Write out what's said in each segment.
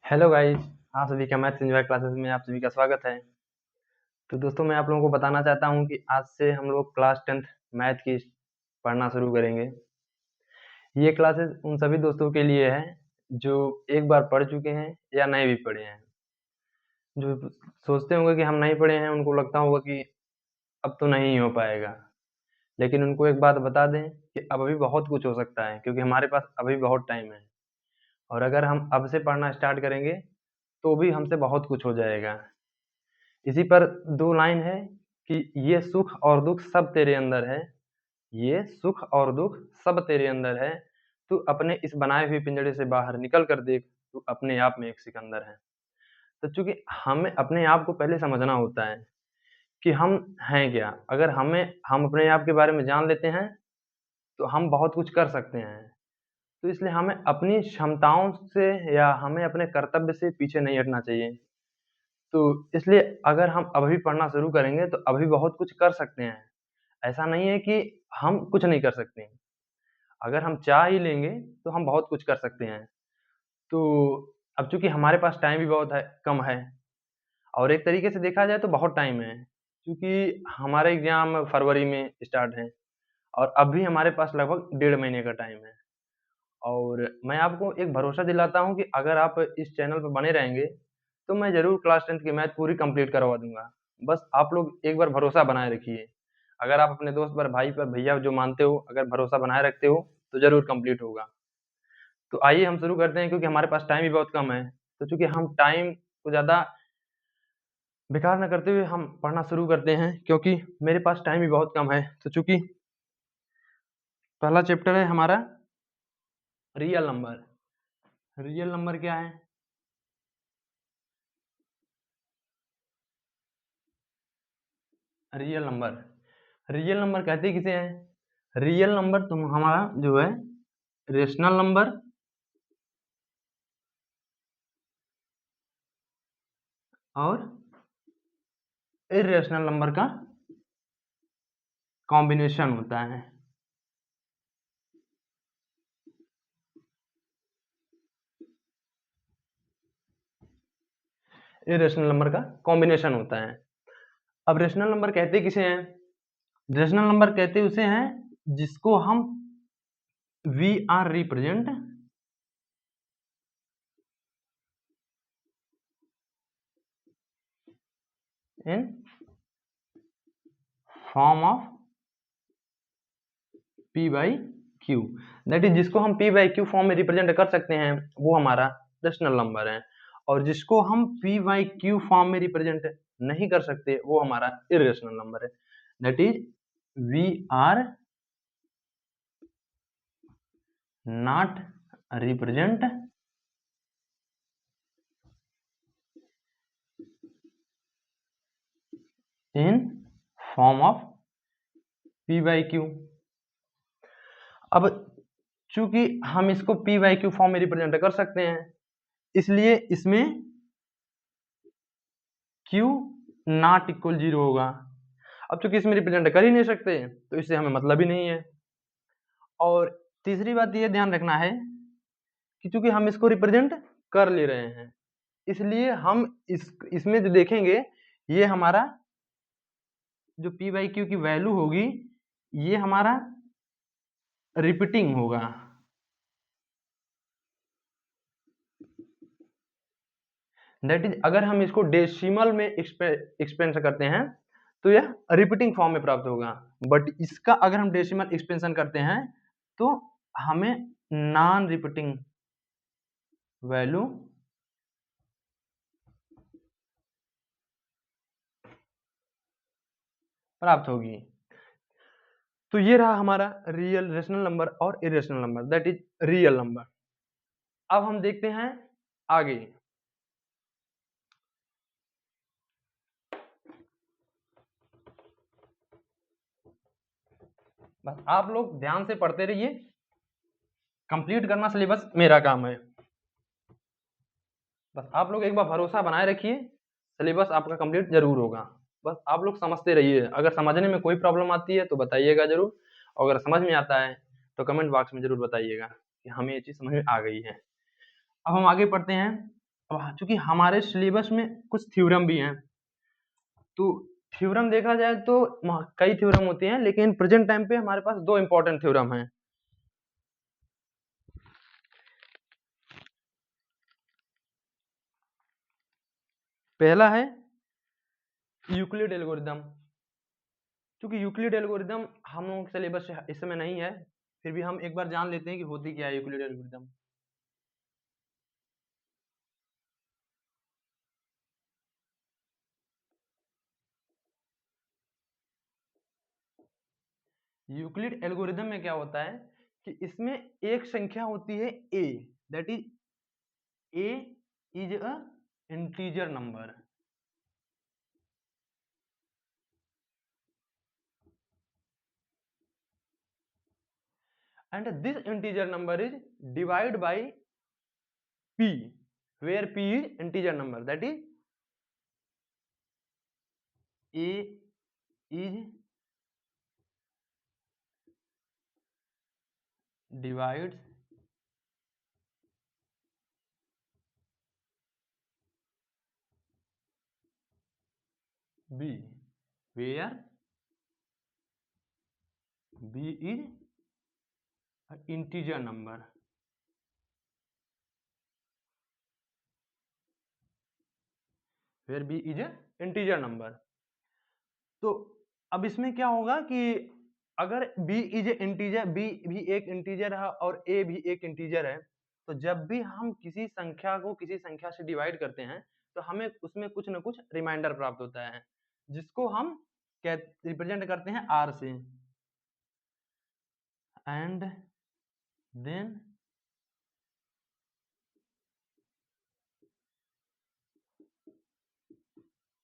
Hello guys. आप सभी का मैथ्स एंजॉय क्लासेस में आप सभी का स्वागत है। तो दोस्तों मैं आप लोगों को बताना चाहता हूं कि आज से हम लोग क्लास 10th मैथ की पढ़ना शुरू करेंगे। ये क्लासेस उन सभी दोस्तों के लिए है जो एक बार पढ़ चुके हैं या नहीं भी पढ़े हैं। जो सोचते होंगे कि हम नहीं पढ़े हैं, उनको लगता होगा कि अब तो नहीं हो पाएगा, लेकिन उनको एक बात बता दें कि अब अभी बहुत कुछ हो सकता है, क्योंकि हमारे पास अभी बहुत टाइम है। और अगर हम अब से पढ़ना स्टार्ट करेंगे तो भी हमसे बहुत कुछ हो जाएगा। इसी पर 2 लाइन है कि ये सुख और दुख सब तेरे अंदर है, ये सुख और दुख सब तेरे अंदर है, तू अपने इस बनाए हुए पिंजड़े से बाहर निकल कर देख, तू अपने आप में एक सिकंदर है। तो चूँकि हमें अपने आप को पहले समझना होता है कि हम हैं क्या? अगर हम अपने आप के बारे में जान लेते हैं, तो हम बहुत कुछ कर सकते हैं। तो इसलिए हमें अपनी क्षमताओं से या हमें अपने कर्तव्य से पीछे नहीं हटना चाहिए। तो इसलिए अगर हम अभी पढ़ना शुरू करेंगे तो अभी बहुत कुछ कर सकते हैं। ऐसा नहीं है कि हम कुछ नहीं कर सकते हैं। अगर हम चाह ही लेंगे तो हम बहुत कुछ कर सकते हैं। तो अब चूँकि हमारे पास टाइम भी बहुत है, कम है, और एक तरीके से देखा जाए तो बहुत टाइम है, क्योंकि हमारे एग्ज़ाम फरवरी में स्टार्ट हैं और अब भी हमारे पास लगभग डेढ़ महीने का टाइम है। और मैं आपको एक भरोसा दिलाता हूँ कि अगर आप इस चैनल पे बने रहेंगे, तो मैं ज़रूर क्लास 10th की मैथ पूरी कंप्लीट करवा दूँगा। बस आप लोग एक बार भरोसा बनाए रखिए। अगर आप अपने दोस्त पर, भाई पर, भैया जो मानते हो, अगर भरोसा बनाए रखते हो, तो ज़रूर कंप्लीट होगा। तो आइए हम शुरू करते हैं, क्योंकि हमारे पास टाइम भी बहुत कम है। तो चूँकि हम टाइम को ज़्यादा बेकार ना करते हुए हम पढ़ना शुरू करते हैं, क्योंकि मेरे पास टाइम भी बहुत कम है। तो चूँकि पहला चैप्टर है हमारा रियल नंबर। रियल नंबर क्या है? Real number. रियल नंबर कहते किसे हैं? रियल नंबर तुम हमारा जो है रेशनल नंबर और इर्रेशनल नंबर का कॉम्बिनेशन होता है। इर्रेशनल नंबर का कॉम्बिनेशन होता है। अब रेशनल नंबर कहते किसे हैं? रेशनल नंबर कहते उसे हैं जिसको हम we are represent in form of p by q. That is जिसको हम पी बाई क्यू फॉर्म में रिप्रेजेंट कर सकते हैं, वो हमारा रेशनल नंबर है। और जिसको हम पी बाई क्यू फॉर्म में रिप्रेजेंट नहीं कर सकते, वो हमारा इरेशनल नंबर है। That is we are not represent in form of p by q. अब चूंकि हम इसको पी बाई क्यू फॉर्म में रिप्रेजेंट कर सकते हैं, इसलिए इसमें क्यू नॉट इक्वल 0 होगा। अब चूंकि इसमें रिप्रेजेंट कर ही नहीं सकते, तो इससे हमें मतलब ही नहीं है। और तीसरी बात ये ध्यान रखना है कि चूंकि हम इसको रिप्रेजेंट कर ले रहे हैं, इसलिए हम इसमें जो देखेंगे, ये हमारा जो पी बाई क्यू की वैल्यू होगी, ये हमारा रिपीटिंग होगा। दैट इज अगर हम इसको डेसिमल में एक्सपेंशन करते हैं, तो यह रिपीटिंग फॉर्म में प्राप्त होगा। बट इसका अगर हम डेसिमल एक्सपेंशन करते हैं, तो हमें नॉन रिपीटिंग वैल्यू प्राप्त होगी। तो ये रहा हमारा रियल रेशनल नंबर और irrational number, that is real number. अब हम देखते हैं आगे। बस आप लोग ध्यान से पढ़ते रहिए, कंप्लीट करना सिलेबस मेरा काम है। बस आप लोग एक बार भरोसा बनाए रखिए, सिलेबस आपका कंप्लीट जरूर होगा। बस आप लोग समझते रहिए। अगर समझने में कोई प्रॉब्लम आती है तो बताइएगा जरूर, और अगर समझ में आता है तो कमेंट बॉक्स में जरूर बताइएगा कि हमें ये चीज़ समझ में आ गई है। अब हम आगे पढ़ते हैं अब चूंकि हमारे सिलेबस में कुछ थ्योरम भी हैं, तो थ्योरम देखा जाए तो कई थ्योरम होते हैं, लेकिन प्रेजेंट टाइम पे हमारे पास दो इंपॉर्टेंट थ्योरम हैं। पहला है यूक्लिड एल्गोरिदम। क्योंकि यूक्लिड एल्गोरिदम हम लोगों के सिलेबस से इस समय नहीं है, फिर भी हम एक बार जान लेते हैं कि होती क्या है यूक्लिड एल्गोरिदम। यूक्लिड एल्गोरिदम में क्या होता है कि इसमें एक संख्या होती है a, that is a is a integer number, and this integer number is divided by p, where p is integer number, that is a is divides b, where b is an integer number, where b is a integer number। तो अब इसमें क्या होगा कि अगर b is integer, b भी एक integer है और a भी एक इंटीजर है, तो जब भी हम किसी संख्या को किसी संख्या से डिवाइड करते हैं तो हमें उसमें कुछ न कुछ रिमाइंडर प्राप्त होता है, जिसको हम रिप्रेजेंट करते हैं r से। And then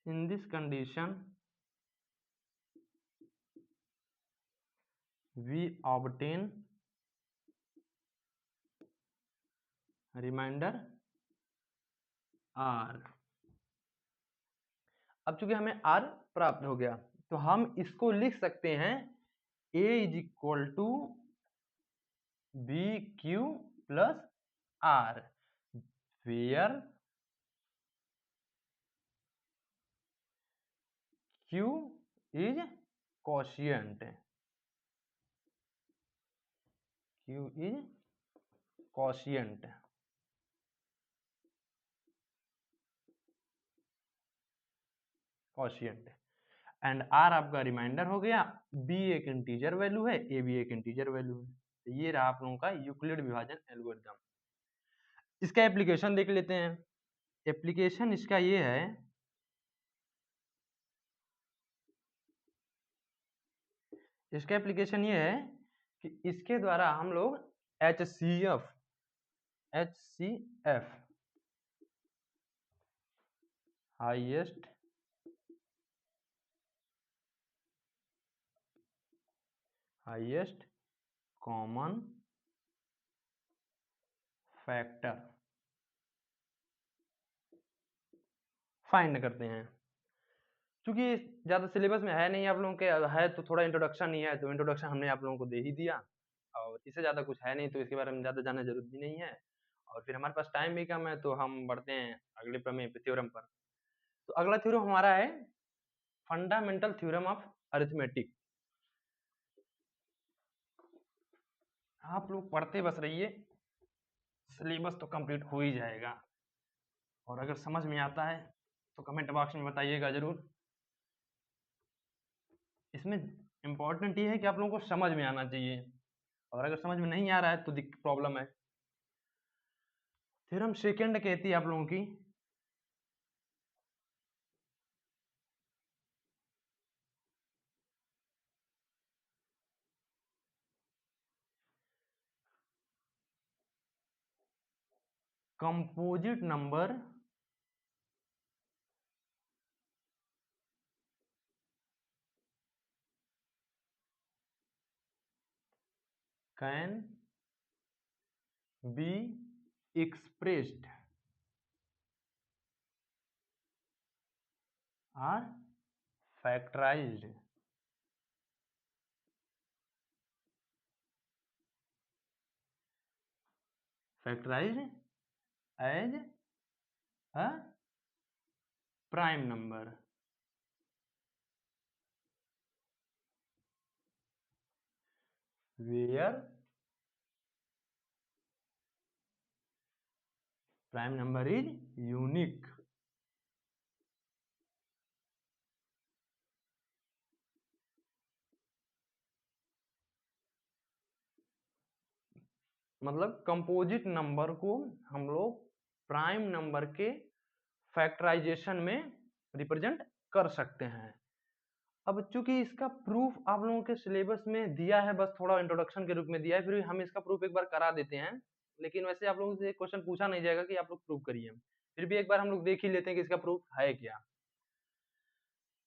in this condition we obtain remainder r। अब चूंकि हमें r प्राप्त हो गया, तो हम इसको लिख सकते हैं a is equal to b q plus r, where q is quotient, q is quotient। quotient and r आपका रिमाइंडर हो गया, b एक इंटीजर वैल्यू है, a भी एक इंटीजर वैल्यू है। तो ये रहा आप लोगों का यूक्लिड विभाजन एल्गोरिथम। इसका एप्लीकेशन देख लेते हैं। एप्लीकेशन इसका ये है, इसका एप्लीकेशन ये है कि इसके द्वारा हम लोग HCF highest common factor find करते हैं। क्योंकि ज़्यादा सिलेबस में है नहीं, आप लोगों के है तो थोड़ा इंट्रोडक्शन ही है, तो इंट्रोडक्शन हमने आप लोगों को दे ही दिया, और इससे ज़्यादा कुछ है नहीं, तो इसके बारे में ज़्यादा जानना जरूरत भी नहीं है। और फिर हमारे पास टाइम भी कम है, तो हम बढ़ते हैं अगले प्रमेय पे, थ्योरम पर। तो अगला थ्योरम हमारा है फंडामेंटल थ्योरम ऑफ अरिथमेटिक। आप लोग पढ़ते बस रहिए, सिलेबस तो कंप्लीट हो ही जाएगा। और अगर समझ में आता है तो कमेंट बॉक्स में बताइएगा जरूर। इसमें इम्पोर्टेंट ये है कि आप लोगों को समझ में आना चाहिए, और अगर समझ में नहीं आ रहा है तो प्रॉब्लम है। थ्योरम सेकंड कहती है आप लोगों की composite number can be expressed or factorized as a prime number. Where prime number is unique. मतलब कंपोजिट नंबर को हम लोग प्राइम नंबर के फैक्टराइजेशन में रिप्रेजेंट कर सकते हैं। अब चूंकि इसका प्रूफ आप लोगों के सिलेबस में दिया है, बस थोड़ा इंट्रोडक्शन के रूप में दिया है, फिर हम इसका प्रूफ एक बार करा देते हैं। लेकिन वैसे आप लोगों से क्वेश्चन पूछा नहीं जाएगा कि आप लोग प्रूफ करिए, फिर भी एक बार हम लोग देख ही लेते हैं कि इसका प्रूफ है क्या।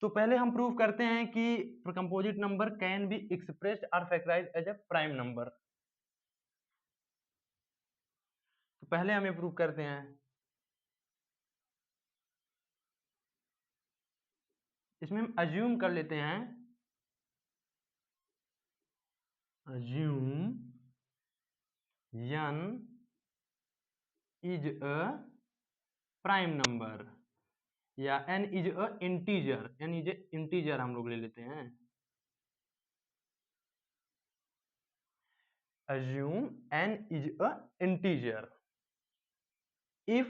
तो पहले हम प्रूफ करते हैं कि composite number can be expressed और factorised as a prime number. तो पहले हम ये प्रूफ करते हैं। इसमें हम अज्यूम कर लेते हैं, assume n is a prime number, या n is a integer, n is a integer हम लोग ले लेते हैं। assume n is a integer if,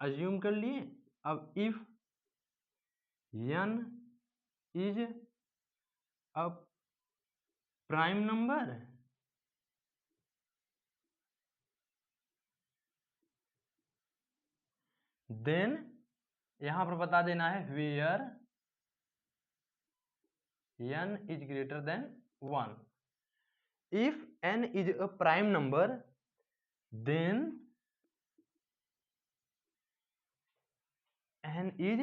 assume कर लिए। अब if n is a prime number, then यहां पर बता देना है where n is greater than 1. If n is a prime number, then n is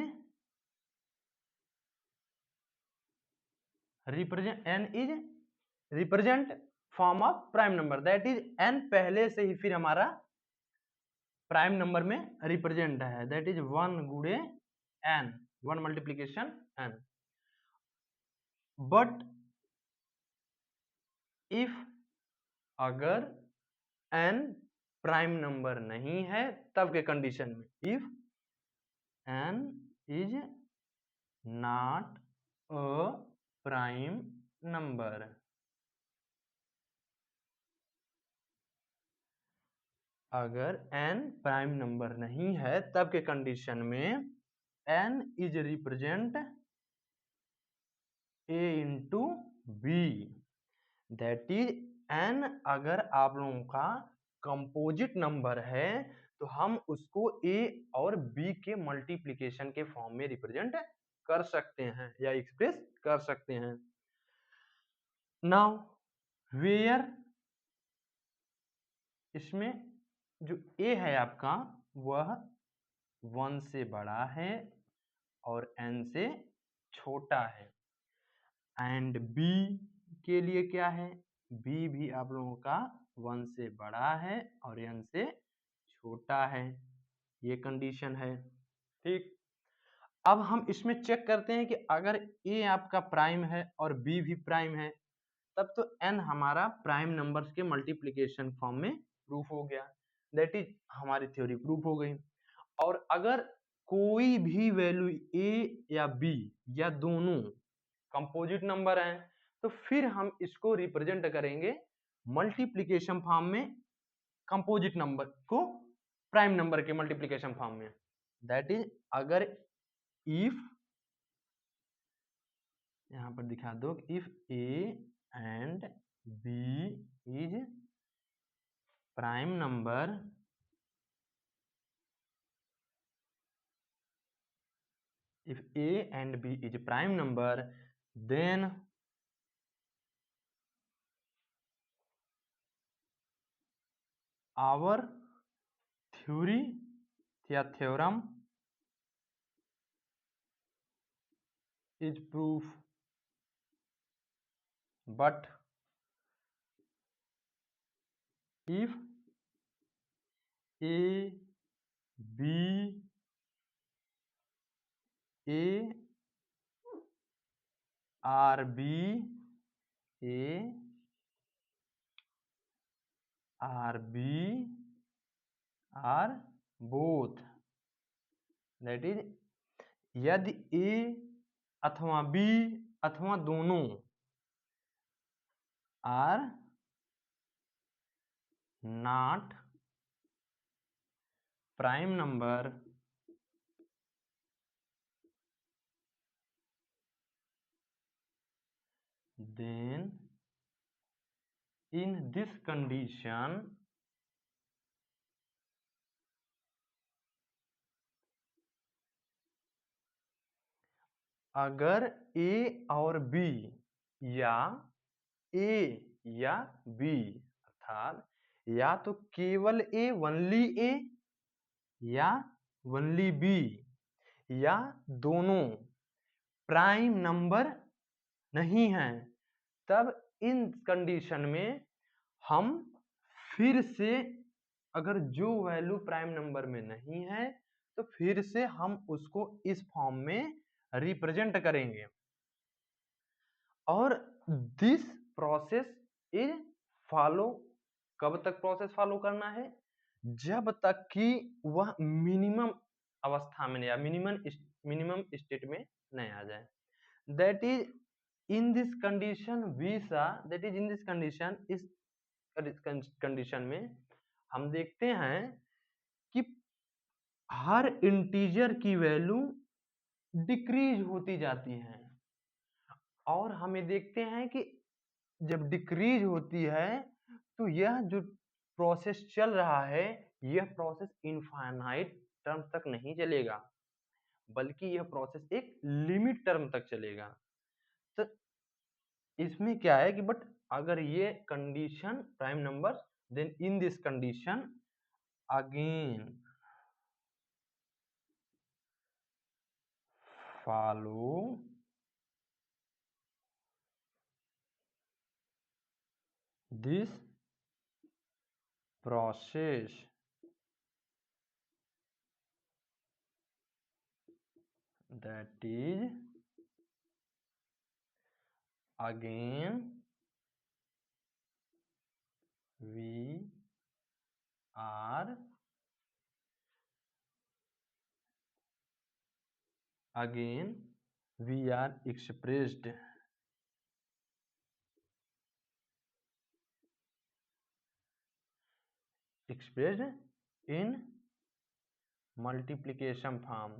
represent form of prime number, that is n पहले से ही फिर हमारा प्राइम नंबर में रिप्रेजेंट है, दैट इज 1 गुणे n, 1 multiplication n। But if अगर n prime number नहीं है तब के कंडीशन में, if n is not a prime number, अगर n प्राइम नंबर नहीं है तब के कंडीशन में n is represent a into b, that is n अगर आप लोगों का कंपोजिट नंबर है तो हम उसको a और b के मल्टीप्लिकेशन के फॉर्म में रिप्रेजेंट कर सकते हैं या एक्सप्रेस कर सकते हैं। नाउ वेयर, इसमें जो a है आपका वह 1 से बड़ा है और n से छोटा है, एंड b के लिए क्या है, b भी आप लोगों का 1 से बड़ा है और n से छोटा है, ये कंडीशन है। ठीक, अब हम इसमें चेक करते हैं कि अगर a आपका प्राइम है और b भी प्राइम है तब तो n हमारा प्राइम नंबर्स के मल्टीप्लिकेशन फॉर्म में प्रूफ हो गया, दैट इज हमारी थ्योरी प्रूफ हो गई। और अगर कोई भी वैल्यू a या b या दोनों कंपोजिट नंबर हैं तो फिर हम इसको रिप्रेजेंट करेंगे मल्टीप्लिकेशन फॉर्म में, कंपोजिट नंबर को प्राइम नंबर के मल्टीप्लिकेशन फॉर्म में, दैट इज अगर इफ, यहां पर दिखा दो, if a and b is prime number, if a and b is prime number, then our theory या theorem is proof, but if a b a or b a or b or both, that is यदि a अथवा b अथवा दोनों are not prime number then in this condition अगर ए और B या ए या B अर्थात या तो केवल ए वनली ए या वनली बी या दोनों प्राइम नंबर नहीं है, तब इन कंडीशन में हम फिर से अगर जो वैल्यू प्राइम नंबर में नहीं है तो फिर से हम उसको इस फॉर्म में रिप्रेजेंट करेंगे। और दिस प्रोसेस इज फॉलो, कब तक प्रोसेस फॉलो करना है? जब तक कि वह मिनिमम अवस्था में या मिनिमम स्टेट में नहीं आ जाए। That is in this condition that is in this condition, इस कंडीशन में हम देखते हैं कि हर इंटीजर की वैल्यू डिक्रीज होती जाती है और हमें देखते हैं कि जब डिक्रीज होती है तो यह जो प्रोसेस चल रहा है यह प्रोसेस इनफाइनाइट टर्म तक नहीं चलेगा, बल्कि यह प्रोसेस एक लिमिट टर्म तक चलेगा। तो इसमें क्या है कि बट अगर ये condition prime number, then in this condition again follow this process, that is again we are expressed in multiplication form,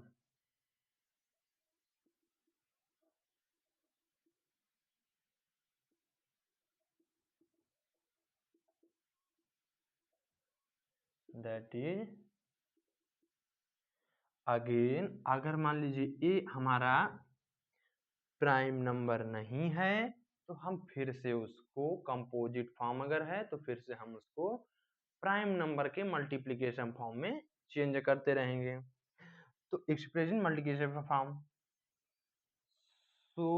that is again अगर मान लीजिए ए हमारा प्राइम नंबर नहीं है तो हम फिर से उसको कंपोजिट फॉर्म अगर है तो फिर से हम उसको प्राइम नंबर के मल्टीप्लिकेशन फॉर्म में चेंज करते रहेंगे। तो expression multiplication form, so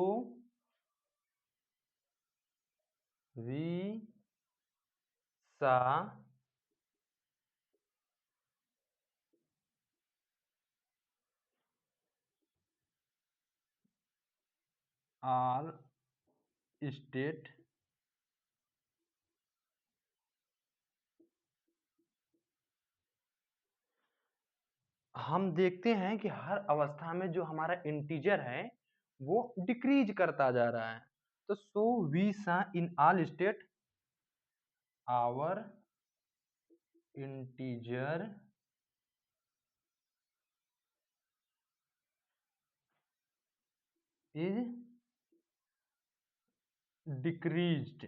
we saw all state हम देखते हैं कि हर अवस्था में जो हमारा इंटीजर है वो डिक्रीज करता जा रहा है। तो so we saw in all state our integer is decreased,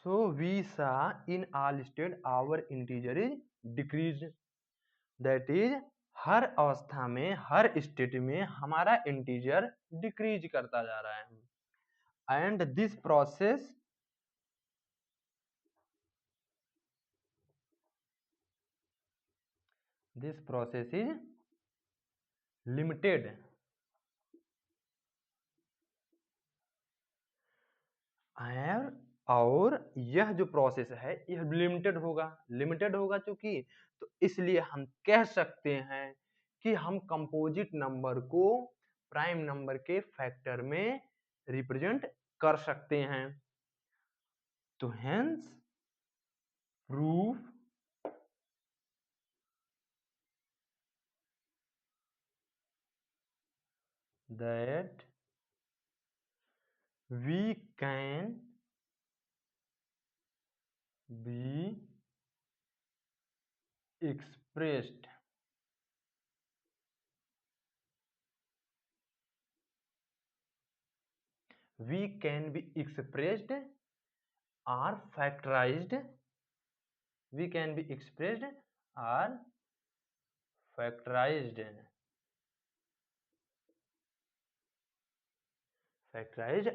so we saw in all state our integer is decreased, that is हर अवस्था में हर स्टेट में हमारा इंटीजर डिक्रीज करता जा रहा है। And this process is limited, और यह जो प्रोसेस है यह लिमिटेड होगा चूंकि, तो इसलिए हम कह सकते हैं कि हम कंपोजिट नंबर को प्राइम नंबर के फैक्टर में रिप्रेजेंट कर सकते हैं। तो hence proof that we can be expressed or factorized we can be expressed or factorized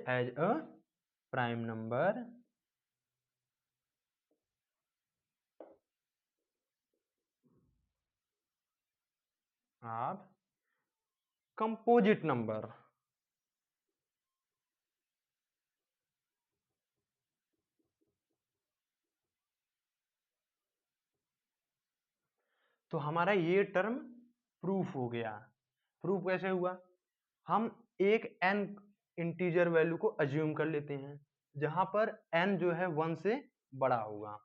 as a prime number of composite number. तो हमारा ये टर्म प्रूफ हो गया। प्रूफ कैसे हुआ? हम एक n इंटीजर वैल्यू को अज्यूम कर लेते हैं जहां पर n जो है 1 से बड़ा होगा।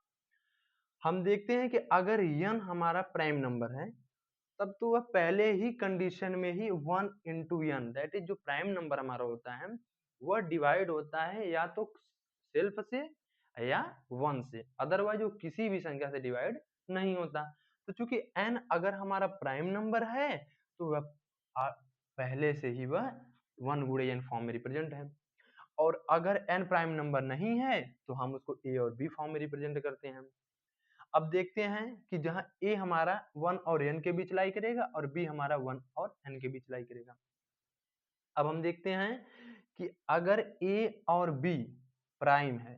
हम देखते हैं कि अगर n हमारा प्राइम नंबर है तब तो वह पहले ही कंडीशन में ही 1 इंटू n दैट इज जो प्राइम नंबर हमारा होता है वह डिवाइड होता है या तो सेल्फ से या 1 से, अदरवाइज वो किसी भी संख्या से डिवाइड नहीं होता। तो चूंकि n अगर हमारा प्राइम नंबर है तो वह पहले से ही वह 1 गुणे n फॉर्म में रिप्रेजेंट है, और अगर n प्राइम नंबर नहीं है तो हम उसको a और b फॉर्म में रिप्रेजेंट करते हैं। अब देखते हैं कि जहां a हमारा 1 और n के बीच लाई करेगा और b हमारा 1 और n के बीच लाई करेगा। अब हम देखते हैं कि अगर a और b प्राइम है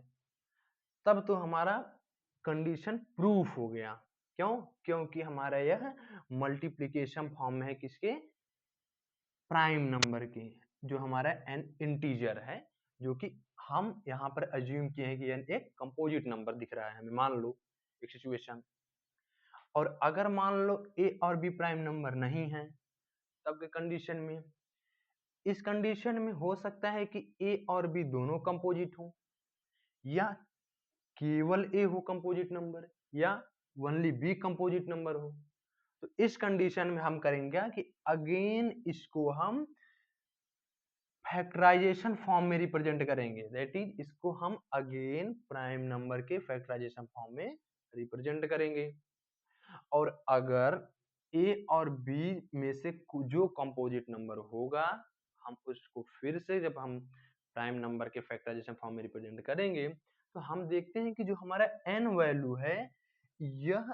तब तो हमारा कंडीशन प्रूफ हो गया। क्यों? क्योंकि हमारा यह मल्टीप्लिकेशन फॉर्म में है किसके? प्राइम नंबर के, जो हमारा n इंटीजर है, जो कि हम यहाँ पर अज्यूम किए हैं कि n एक कंपोजिट नंबर दिख रहा है हमें, मान लो एक सिचुएशन। और अगर मान लो a और b प्राइम नंबर नहीं है तब के कंडीशन में, इस कंडीशन में हो सकता है कि a और b दोनों कंपोजिट हो या केवल a हो कंपोजिट नंबर या ओनली b कंपोजिट नंबर हो। तो इस कंडीशन में हम करेंगे क्या कि अगेन इसको हम फैक्टराइजेशन फॉर्म में रिप्रेजेंट करेंगे, दैट इज इसको हम अगेन प्राइम नंबर के फैक्टराइजेशन फॉर्म में रिप्रेजेंट करेंगे। और अगर a और b में से जो कंपोजिट नंबर होगा हम उसको फिर से जब हम प्राइम नंबर के फैक्टराइजेशन फॉर्म में रिप्रेजेंट करेंगे तो हम देखते हैं कि जो हमारा n वैल्यू है यह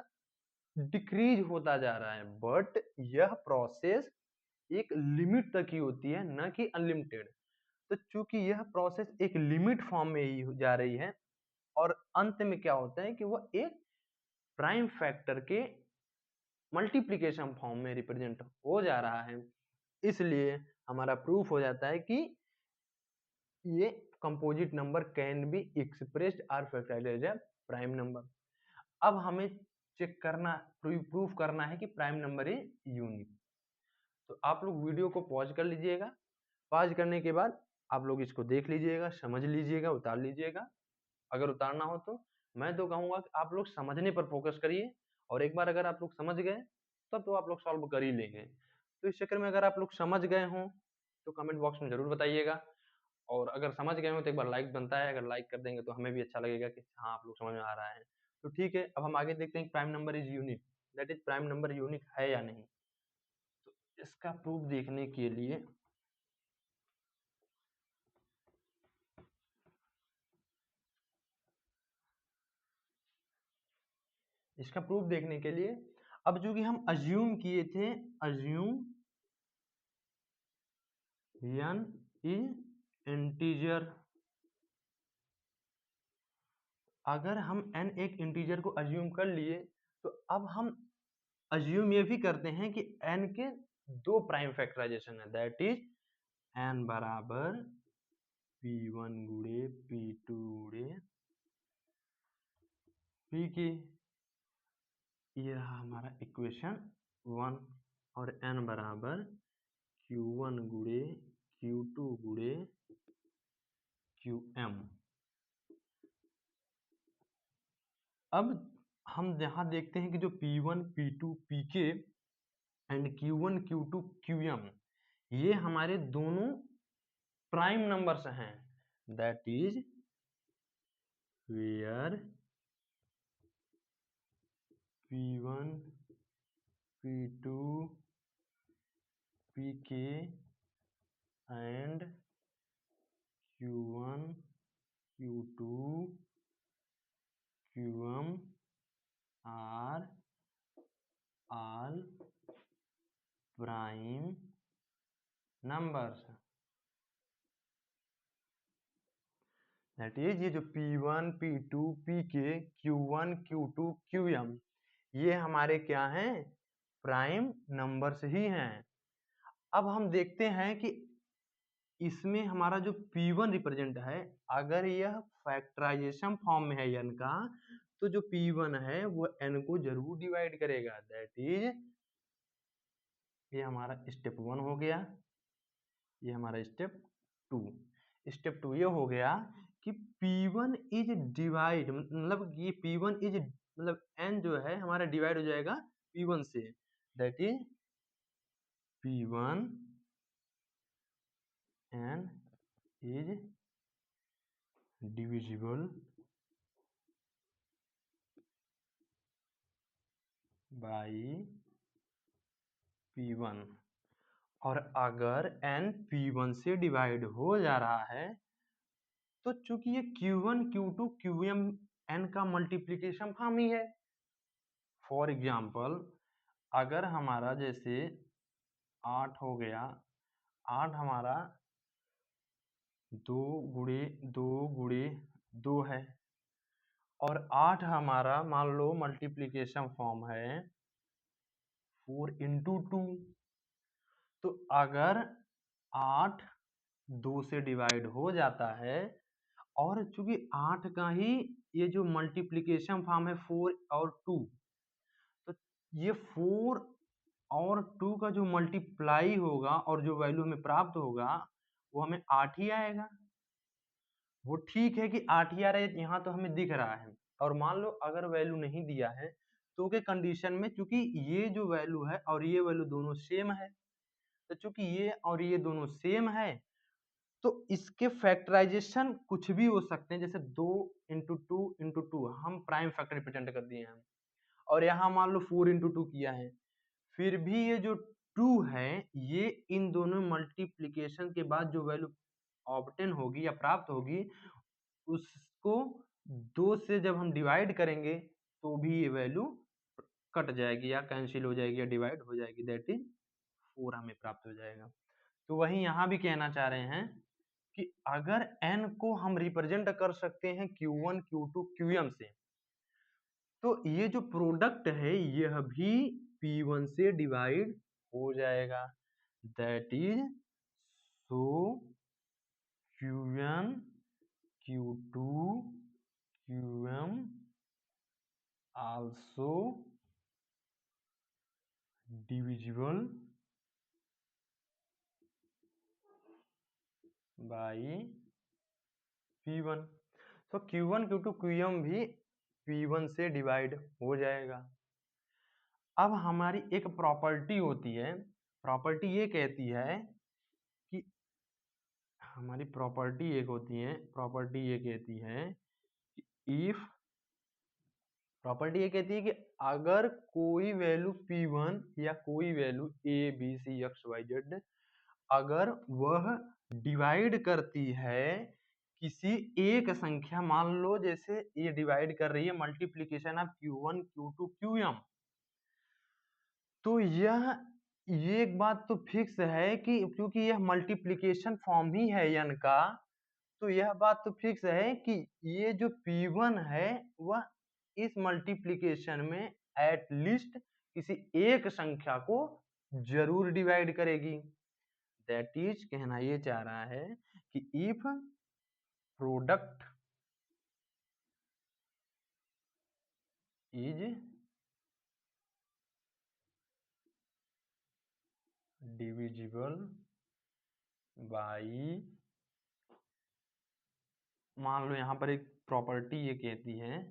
डिक्रीज होता जा रहा है, बट यह प्रोसेस एक लिमिट तक ही होती है, न कि अनलिमिटेड। तो चूंकि यह प्रोसेस एक लिमिट फॉर्म में ही जा रही है और अंत में क्या होता है कि वह एक प्राइम फैक्टर के मल्टीप्लिकेशन फॉर्म में रिप्रेजेंट हो जा रहा है, इसलिए हमारा प्रूफ हो जाता है कि ये composite number can be expressed or factorized as a prime number. अब हमें चेक करना, प्रूफ करना है कि प्राइम नंबर इज यूनिक। तो आप लोग वीडियो को पॉज कर लीजिएगा, पॉज करने के बाद आप लोग इसको देख लीजिएगा, समझ लीजिएगा, उतार लीजिएगा। अगर उतारना हो तो मैं तो कहूँगा कि आप लोग समझने पर फोकस करिए, और एक बार अगर आप लोग समझ गए तब तो आप लोग सॉल्व कर ही लेंगे। तो इस चक्कर में अगर आप लोग समझ गए हों तो कमेंट बॉक्स में ज़रूर बताइएगा, और अगर समझ गए हो तो एक बार लाइक बनता है, अगर लाइक कर देंगे तो हमें भी अच्छा लगेगा कि हाँ आप लोग समझ में आ रहा है। तो ठीक है, अब हम आगे देखते हैं prime number is unique, that is prime number unique है या नहीं। तो इसका प्रूफ देखने के लिए अब जो कि हम अज्यूम किए थे, अज्यूम n इज इंटीजर, अगर हम n एक इंटीजर को अज्यूम कर लिए तो अब हम अज्यूम ये भी करते हैं कि n के दो प्राइम फैक्टराइजेशन है, दैट इज n बराबर p1 गुणे p2 गुणे p की, ये रहा हमारा इक्वेशन 1, और n बराबर q1 गुणे q2 गुणे qm। अब हम यहाँ देखते हैं कि जो P1, P2, Pk and Q1, Q2, Qm ये हमारे दोनों प्राइम नंबर्स हैं। That is where P1, P2, Pk and Q1, Q2, Qm are all prime numbers। दैट इज ये जो P1, P2, Pk, Q1, Q2, Qm ये हमारे क्या हैं? प्राइम नंबर्स ही हैं। अब हम देखते हैं कि इसमें हमारा जो P1 रिप्रेजेंट है, अगर यह फैक्टराइजेशन फॉर्म में है n का, तो जो P1 है वो n को जरूर डिवाइड करेगा। दैट इज ये हमारा स्टेप 1 हो गया, ये हमारा स्टेप 2। स्टेप 2 ये हो गया कि P1 इज डिवाइड, मतलब ये P1 इज मतलब n जो है हमारा डिवाइड हो जाएगा P1 से। That is P1 n is divisible by P1। और अगर n P1 से डिवाइड हो जा रहा है तो चूंकि ये Q1, Q2, Qm n का मल्टीप्लीकेशन फॉर्म ही है। फॉर एग्जाम्पल अगर हमारा जैसे 8 हो गया, 8 हमारा 2 गुणे 2 गुणे 2 है, और 8 हमारा मान लो मल्टीप्लीकेशन फॉर्म है 4 इंटू 2। तो अगर 8 2 से डिवाइड हो जाता है, और चूंकि 8 का ही ये जो मल्टीप्लीकेशन फॉर्म है 4 और 2, तो ये 4 और 2 का जो मल्टीप्लाई होगा और जो वैल्यू हमें प्राप्त होगा वो हमें 8 ही आएगा। वो ठीक है कि 8 ही आ रहा है, यहाँ तो हमें दिख रहा है। और मान लो अगर वैल्यू नहीं दिया है तो के कंडीशन में, चूंकि ये जो वैल्यू है और ये वैल्यू दोनों सेम है, तो चूंकि ये और ये दोनों सेम है तो इसके फैक्टराइजेशन कुछ भी हो सकते हैं। जैसे 2 इंटू 2 इंटू 2 हम प्राइम फैक्टर रिप्रेजेंट कर दिए हैं, और यहाँ मान लो 4 इंटू 2 किया है, फिर भी ये जो 2 है ये इन दोनों मल्टीप्लीकेशन के बाद जो वैल्यू ऑब्टेन होगी या प्राप्त होगी उसको 2 से जब हम डिवाइड करेंगे तो भी ये वैल्यू कट जाएगी या कैंसिल हो जाएगी या डिवाइड हो जाएगी। दैट इज 4 हमें प्राप्त हो जाएगा। तो वही यहाँ भी कहना चाह रहे हैं कि अगर n को हम रिप्रेजेंट कर सकते हैं Q1, Q2, Qm से, तो ये जो प्रोडक्ट है यह भी P1 से डिवाइड हो जाएगा। That is so Q1, Q2, Qm also divisible by P1। तो Q1, Q2, Qm भी P1 से डिवाइड हो जाएगा। अब हमारी एक प्रॉपर्टी होती है, प्रॉपर्टी ये कहती है कि हमारी प्रॉपर्टी एक होती है, प्रॉपर्टी ये कहती है कि इफ, प्रॉपर्टी ये कहती है कि अगर कोई वैल्यू P1 या कोई value A, B, C, X, Y, Z अगर वह डिवाइड करती है किसी एक संख्या, मान लो जैसे ये डिवाइड कर रही है multiplication of Q1, Q2, Qm, तो ये एक बात तो फिक्स है कि क्योंकि यह मल्टीप्लिकेशन फॉर्म ही है n का, तो यह बात तो फिक्स है कि ये जो P1 है वह इस मल्टीप्लिकेशन में एट लीस्ट किसी एक संख्या को जरूर डिवाइड करेगी। दैट इज कहना ये चाह रहा है कि if product is divisible by, मान लो यहाँ पर एक प्रॉपर्टी ये कहती है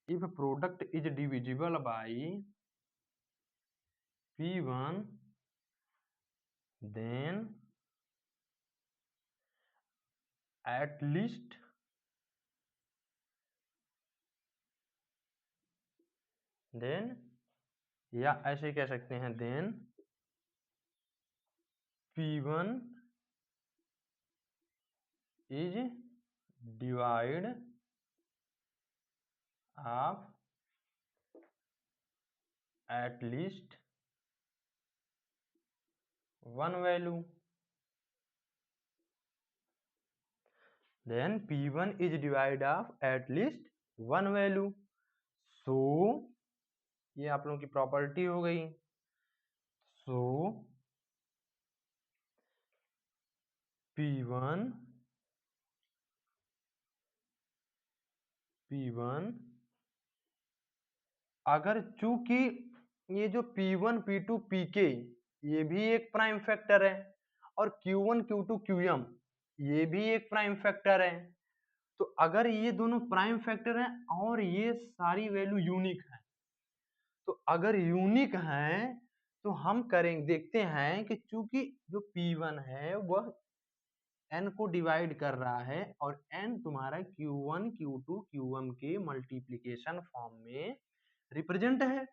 if product is divisible by P1, then at least या ऐसे कह सकते हैं then P1 is divide of at least one value, then P1 is divide of at least one value. So ये आप लोगों की प्रॉपर्टी हो गई. So P1 अगर चूंकि ये जो P1 P2 Pk ये भी एक प्राइम फैक्टर है और Q1 Q2 Qm ये भी एक प्राइम फैक्टर है, तो अगर ये दोनों प्राइम फैक्टर हैं और ये सारी वैल्यू यूनिक है, तो अगर यूनिक है तो हम करेंगे देखते हैं कि चूंकि जो P1 है वह n को डिवाइड कर रहा है और n तुम्हारा Q1 Q2 Qm के मल्टीप्लिकेशन फॉर्म में रिप्रेजेंट है,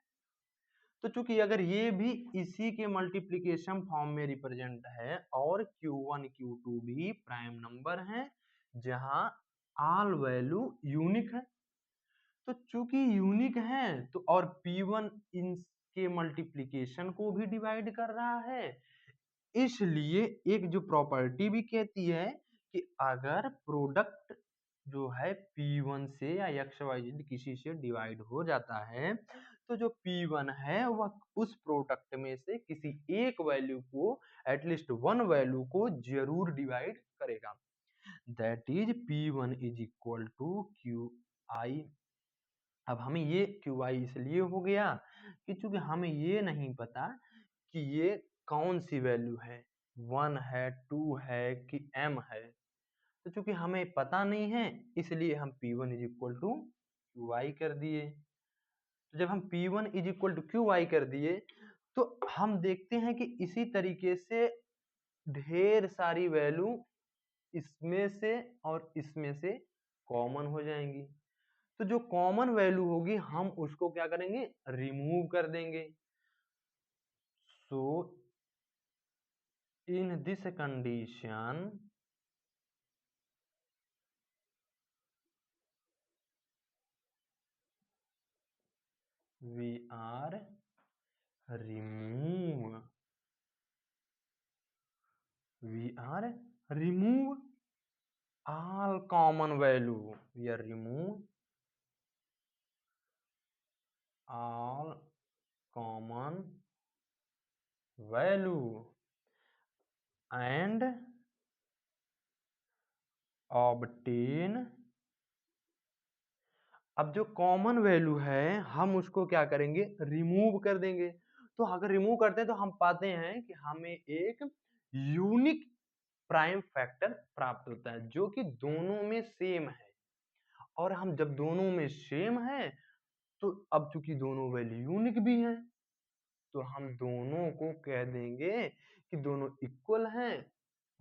तो चूंकि अगर ये भी इसी के मल्टीप्लिकेशन फॉर्म में रिप्रेजेंट है और Q1 Q2 भी प्राइम नंबर हैं जहां ऑल वैल्यू यूनिक है, तो चूंकि यूनिक है तो और P1 इनके मल्टीप्लिकेशन को भी डिवाइड कर रहा है, इसलिए एक जो प्रॉपर्टी भी कहती है कि अगर प्रोडक्ट जो है P1 से या XYZ किसी से डिवाइड हो जाता है तो जो P1 है वह उस प्रोडक्ट में से किसी एक वैल्यू को एटलीस्ट वन वैल्यू को जरूर डिवाइड करेगा, that is P1 is equal to QI. अब हमें ये QI इसलिए हो गया कि चूंकि हमें ये नहीं पता कि ये कौन सी वैल्यू है, 1 है 2 है कि m है, तो चूंकि हमें पता नहीं है इसलिए हम P1 is equal to QI कर दिए. तो जब हम P1 is equal to QI कर दिए तो हम देखते हैं कि इसी तरीके से ढेर सारी वैल्यू इसमें से और इसमें से कॉमन हो जाएंगी, तो जो कॉमन वैल्यू होगी हम उसको क्या करेंगे, रिमूव कर देंगे. So in this condition we are remove all common value, we are remove all common value and obtain. अब जो कॉमन वैल्यू है हम उसको क्या करेंगे, रिमूव कर देंगे. तो अगर रिमूव करते हैं तो हम पाते हैं कि हमें एक यूनिक प्राइम फैक्टर प्राप्त होता है जो कि दोनों में सेम है, और हम जब दोनों में सेम है तो अब चूंकि दोनों वैल्यू यूनिक भी हैं तो हम दोनों को कह देंगे कि दोनों इक्वल हैं,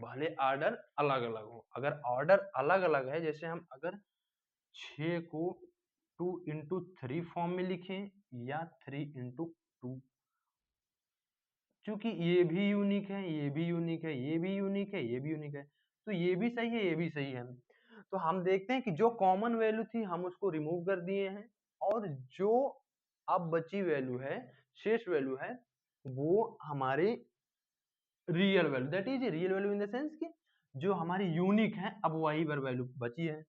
भले ऑर्डर अलग अलग हो. अगर ऑर्डर अलग अलग है, जैसे हम अगर 6 को 2 into 3 फॉर्म में लिखें या 3 into 2, क्योंकि ये भी यूनिक है, ये भी यूनिक है, ये भी यूनिक है, ये भी यूनिक है, तो ये भी सही है, ये भी सही है. तो हम देखते हैं कि जो कॉमन वैल्यू थी हम उसको रिमूव कर दिए हैं और जो अब बची वैल्यू है, शेष वैल्यू है, वो हमारे real value, that is real value in the sense कि जो हमारी यूनिक है अब वही वैल्यू बची है.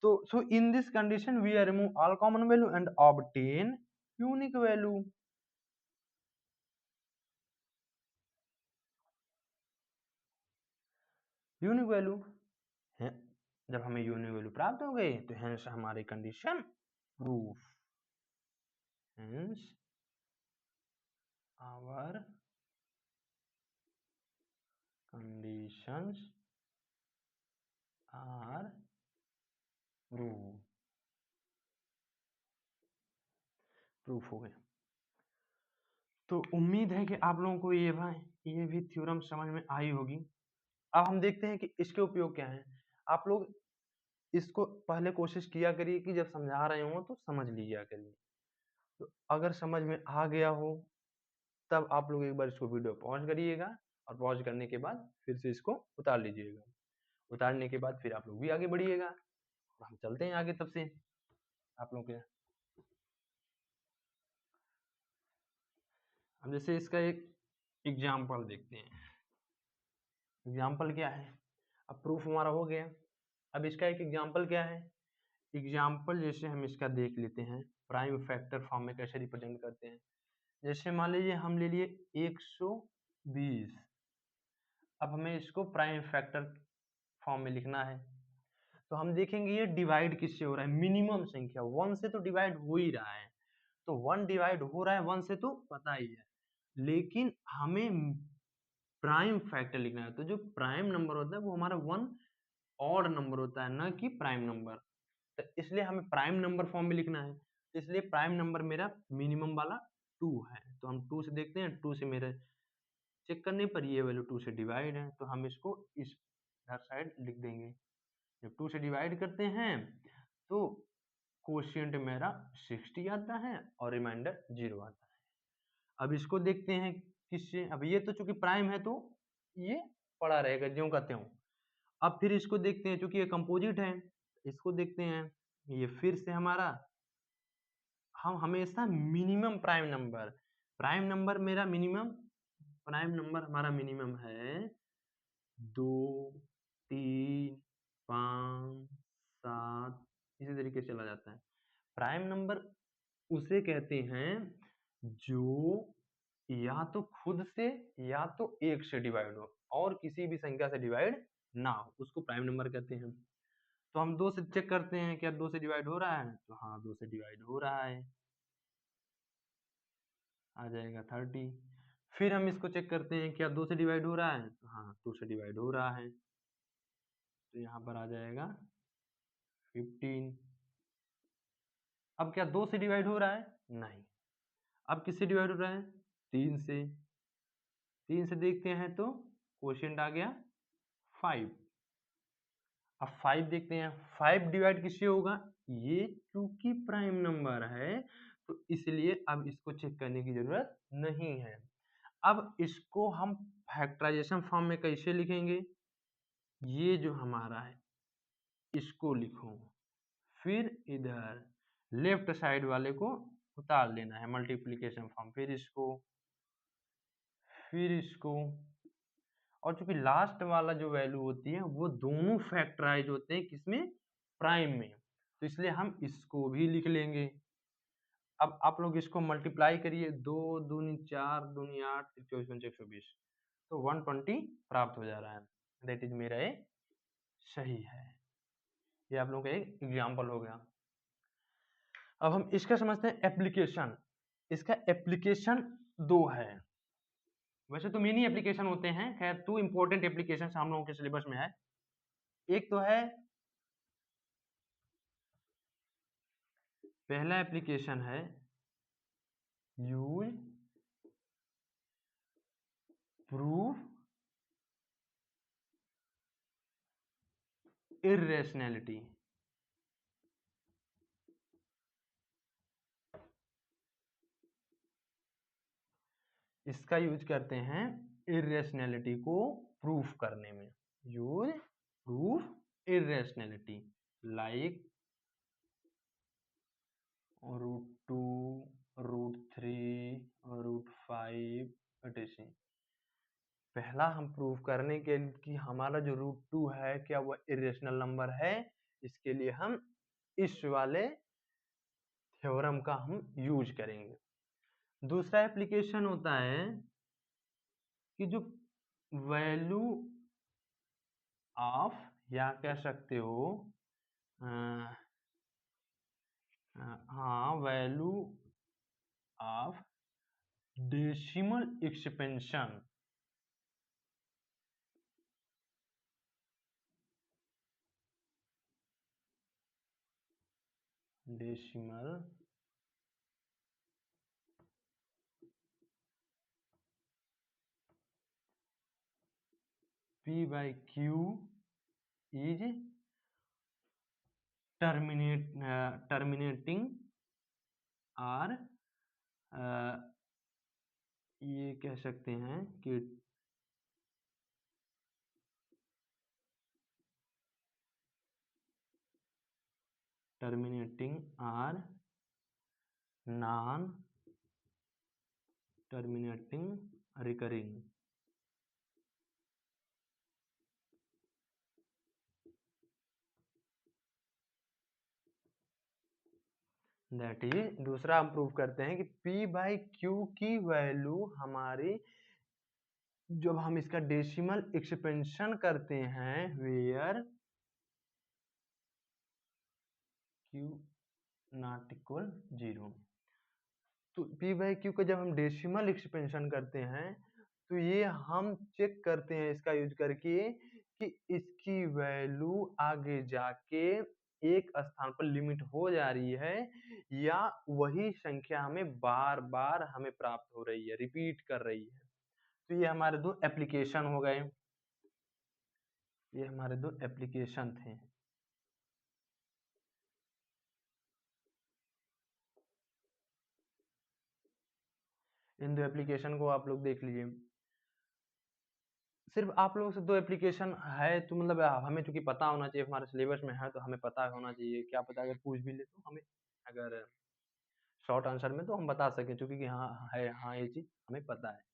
तो so in this condition we are remove all common value and obtain unique value. Unique value है, जब हमें यूनिक वैल्यू प्राप्त हो गई तो हेंस हमारी condition proof, hence our conditions are proof. Proof हो गया। तो उम्मीद है कि आप लोगों को ये भी थ्योरम समझ में आई होगी। अब हम देखते हैं कि इसके उपयोग क्या हैं। आप लोग इसको पहले कोशिश किया करिए कि जब समझा रहे हो तो समझ लिया करिए। तो अगर समझ में आ गया हो तब आप लोग एक बार इसको वीडियो पॉज करिएगा और पॉज करने के बाद फिर से इसको उतार लीजिएगा। उतारने के बाद फिर आप लोग भी आगे बढ़िएगा और हम चलते हैं आगे तब से आप लोग के। अब जैसे इसका एक एग्जाम्पल देखते हैं। एग्जाम्पल क्या है? अब प्रूफ हमारा हो गया। अब इसका एक एग्जाम्पल क्या है? एग्जाम्पल जैसे हम इसका देख लेते हैं, प्राइम फैक्टर फॉर्म में कैसे रिप्रेजेंट करते हैं। जैसे मान लीजिए हम ले लिए 120। अब हमें इसको प्राइम फैक्टर फॉर्म में लिखना है तो हम देखेंगे ये डिवाइड किससे हो रहा है। मिनिमम संख्या 1 से तो डिवाइड हो ही रहा है, तो 1 डिवाइड हो रहा है 1 से तो पता ही है, लेकिन हमें प्राइम फैक्टर लिखना है। तो जो प्राइम नंबर होता है वो हमारा 1 ऑड नंबर होता है, ना कि प्राइम नंबर। तो इसलिए हमें प्राइम नंबर फॉर्म में लिखना है। इसलिए प्राइम नंबर मेरा मिनिमम वाला 2 है, तो हम 2 से देखते हैं। 2 से मेरे चेक करने पर ये वैल्यू 2 से डिवाइड है, तो हम इसको इस साइड लिख देंगे। जब 2 से डिवाइड करते हैं तो कोशिएंट मेरा 60 आता है और रिमाइंडर 0 आता है। अब इसको देखते हैं किससे। अब ये तो चूंकि प्राइम है तो ये पड़ा रहेगा ज्यों का त्यों। अब फिर इसको देखते हैं, चूंकि ये कंपोजिट है, इसको देखते हैं। ये फिर से हमारा, हम हमेशा मिनिमम प्राइम नंबर मेरा मिनिमम, प्राइम नंबर हमारा मिनिमम है 2, 3, 5, 7, इसी तरीके से चला जाता है। प्राइम नंबर उसे कहते हैं जो या तो खुद से या तो 1 से डिवाइड हो और किसी भी संख्या से डिवाइड ना हो, उसको प्राइम नंबर कहते हैं। तो हम 2 से चेक करते हैं क्या 2 से डिवाइड हो रहा है, तो हाँ 2 से डिवाइड हो रहा है, आ जाएगा 30। फिर हम इसको चेक करते हैं क्या 2 से डिवाइड हो रहा है, तो हाँ 2 से डिवाइड हो रहा है, तो यहाँ पर आ जाएगा 15। अब क्या 2 से डिवाइड हो रहा है? नहीं। अब किससे डिवाइड हो रहा है? 3 से। 3 से देखते हैं तो क्वोशिएंट आ गया 5। अब 5 देखते हैं, 5 डिवाइड किससे होगा? ये चूंकि प्राइम नंबर है तो इसलिए अब इसको चेक करने की जरूरत नहीं है। अब इसको हम फैक्टराइजेशन फॉर्म में कैसे लिखेंगे? ये जो हमारा है इसको लिखो, फिर इधर लेफ्ट साइड वाले को उतार लेना है मल्टीप्लिकेशन फॉर्म, फिर इसको। और चूंकि लास्ट वाला जो वैल्यू होती है वो दोनों फैक्टराइज होते हैं किसमें? प्राइम में, तो इसलिए हम इसको भी लिख लेंगे। अब आप लोग इसको मल्टीप्लाई करिए, 2 दूनी 4, दूनी 8, 24 पंचे 120, तो 120 प्राप्त हो जा रहा है। दैट इज मेरा ये सही है। ये आप लोगों का एक एग्जाम्पल हो गया। अब हम इसका समझते हैं एप्लीकेशन। इसका एप्लीकेशन 2 है। वैसे तो मेनी एप्लीकेशन होते हैं, खैर 2 इंपॉर्टेंट एप्लीकेशन हम लोगों के सिलेबस में है। एक तो है, पहला एप्लीकेशन है यूज प्रूफ इर्रेशनैलिटी। इसका यूज करते हैं इर्रेशनैलिटी को प्रूफ करने में। Use proof irrationality like √2, √3, √5 etc। पहला हम प्रूफ करने के कि हमारा जो √2 है क्या वह इरेशनल नंबर है, इसके लिए हम इस वाले थ्योरम का हम यूज करेंगे। दूसरा एप्लीकेशन होता है कि जो वैल्यू ऑफ, या कह सकते हो हाँ value of decimal expansion. Decimal P/Q is terminating or ये कह सकते हैं कि terminating or non terminating recurring, that is दूसरा हम प्रूव करते हैं कि P/Q की वैल्यू हमारी जब हम इसका डेसिमल एक्सपेंशन करते हैं वेयर Q नॉट इक्वल 0, तो P/Q का जब हम डेसिमल एक्सपेंशन करते हैं तो ये हम चेक करते हैं इसका यूज करके कि इसकी वैल्यू आगे जाके एक स्थान पर लिमिट हो जा रही है या वही संख्या हमें बार बार हमें प्राप्त हो रही है, रिपीट कर रही है। तो ये हमारे दो एप्लीकेशन हो गए, ये हमारे दो एप्लीकेशन थे। इन दो एप्लीकेशन को आप लोग देख लीजिए। सिर्फ आप लोगों से दो एप्लीकेशन है तो मतलब हमें चूंकि पता होना चाहिए, हमारे सिलेबस में है तो हमें पता होना चाहिए। क्या पता अगर पूछ भी ले तो हमें अगर शॉर्ट आंसर में तो हम बता सकें, चूंकि कि हाँ है, हाँ ये चीज हमें पता है।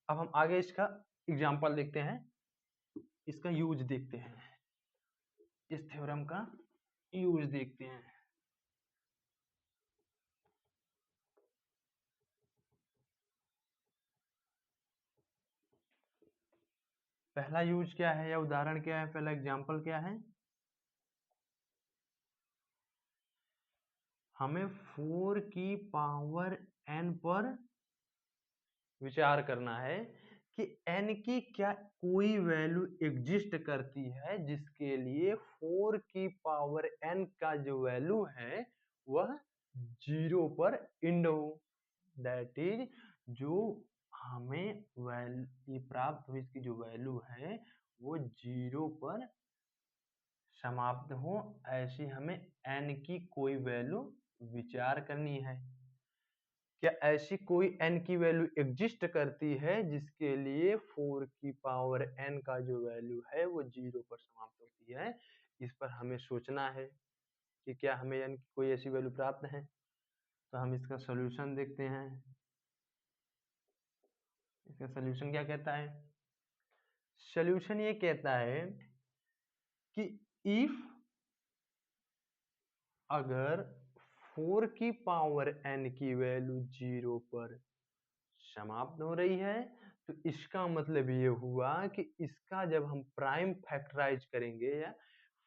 अब हम आगे इसका एग्जाम्पल देखते हैं, इसका यूज देखते हैं, इस थ्योरम का यूज देखते हैं। पहला यूज क्या है या उदाहरण क्या है, पहला एग्जाम्पल क्या है, हमें 4 की पावर n पर विचार करना है कि n की क्या कोई वैल्यू एग्जिस्ट करती है जिसके लिए 4 की पावर n का जो वैल्यू है वह 0 पर एंड हो। दैट इज जो हमें वैल्यू प्राप्त हुई, इसकी जो वैल्यू है वो 0 पर समाप्त हो, ऐसी हमें n की कोई वैल्यू विचार करनी है। क्या ऐसी कोई n की वैल्यू एग्जिस्ट करती है जिसके लिए 4 की पावर n का जो वैल्यू है वो 0 पर समाप्त होती है? इस पर हमें सोचना है कि क्या हमें n की कोई ऐसी वैल्यू प्राप्त है। तो हम इसका सॉल्यूशन देखते हैं। इसका सॉल्यूशन क्या कहता है, सॉल्यूशन ये कहता है कि इफ अगर 4 की पावर n की वैल्यू 0 पर समाप्त हो रही है तो इसका मतलब ये हुआ कि इसका जब हम प्राइम फैक्टराइज करेंगे या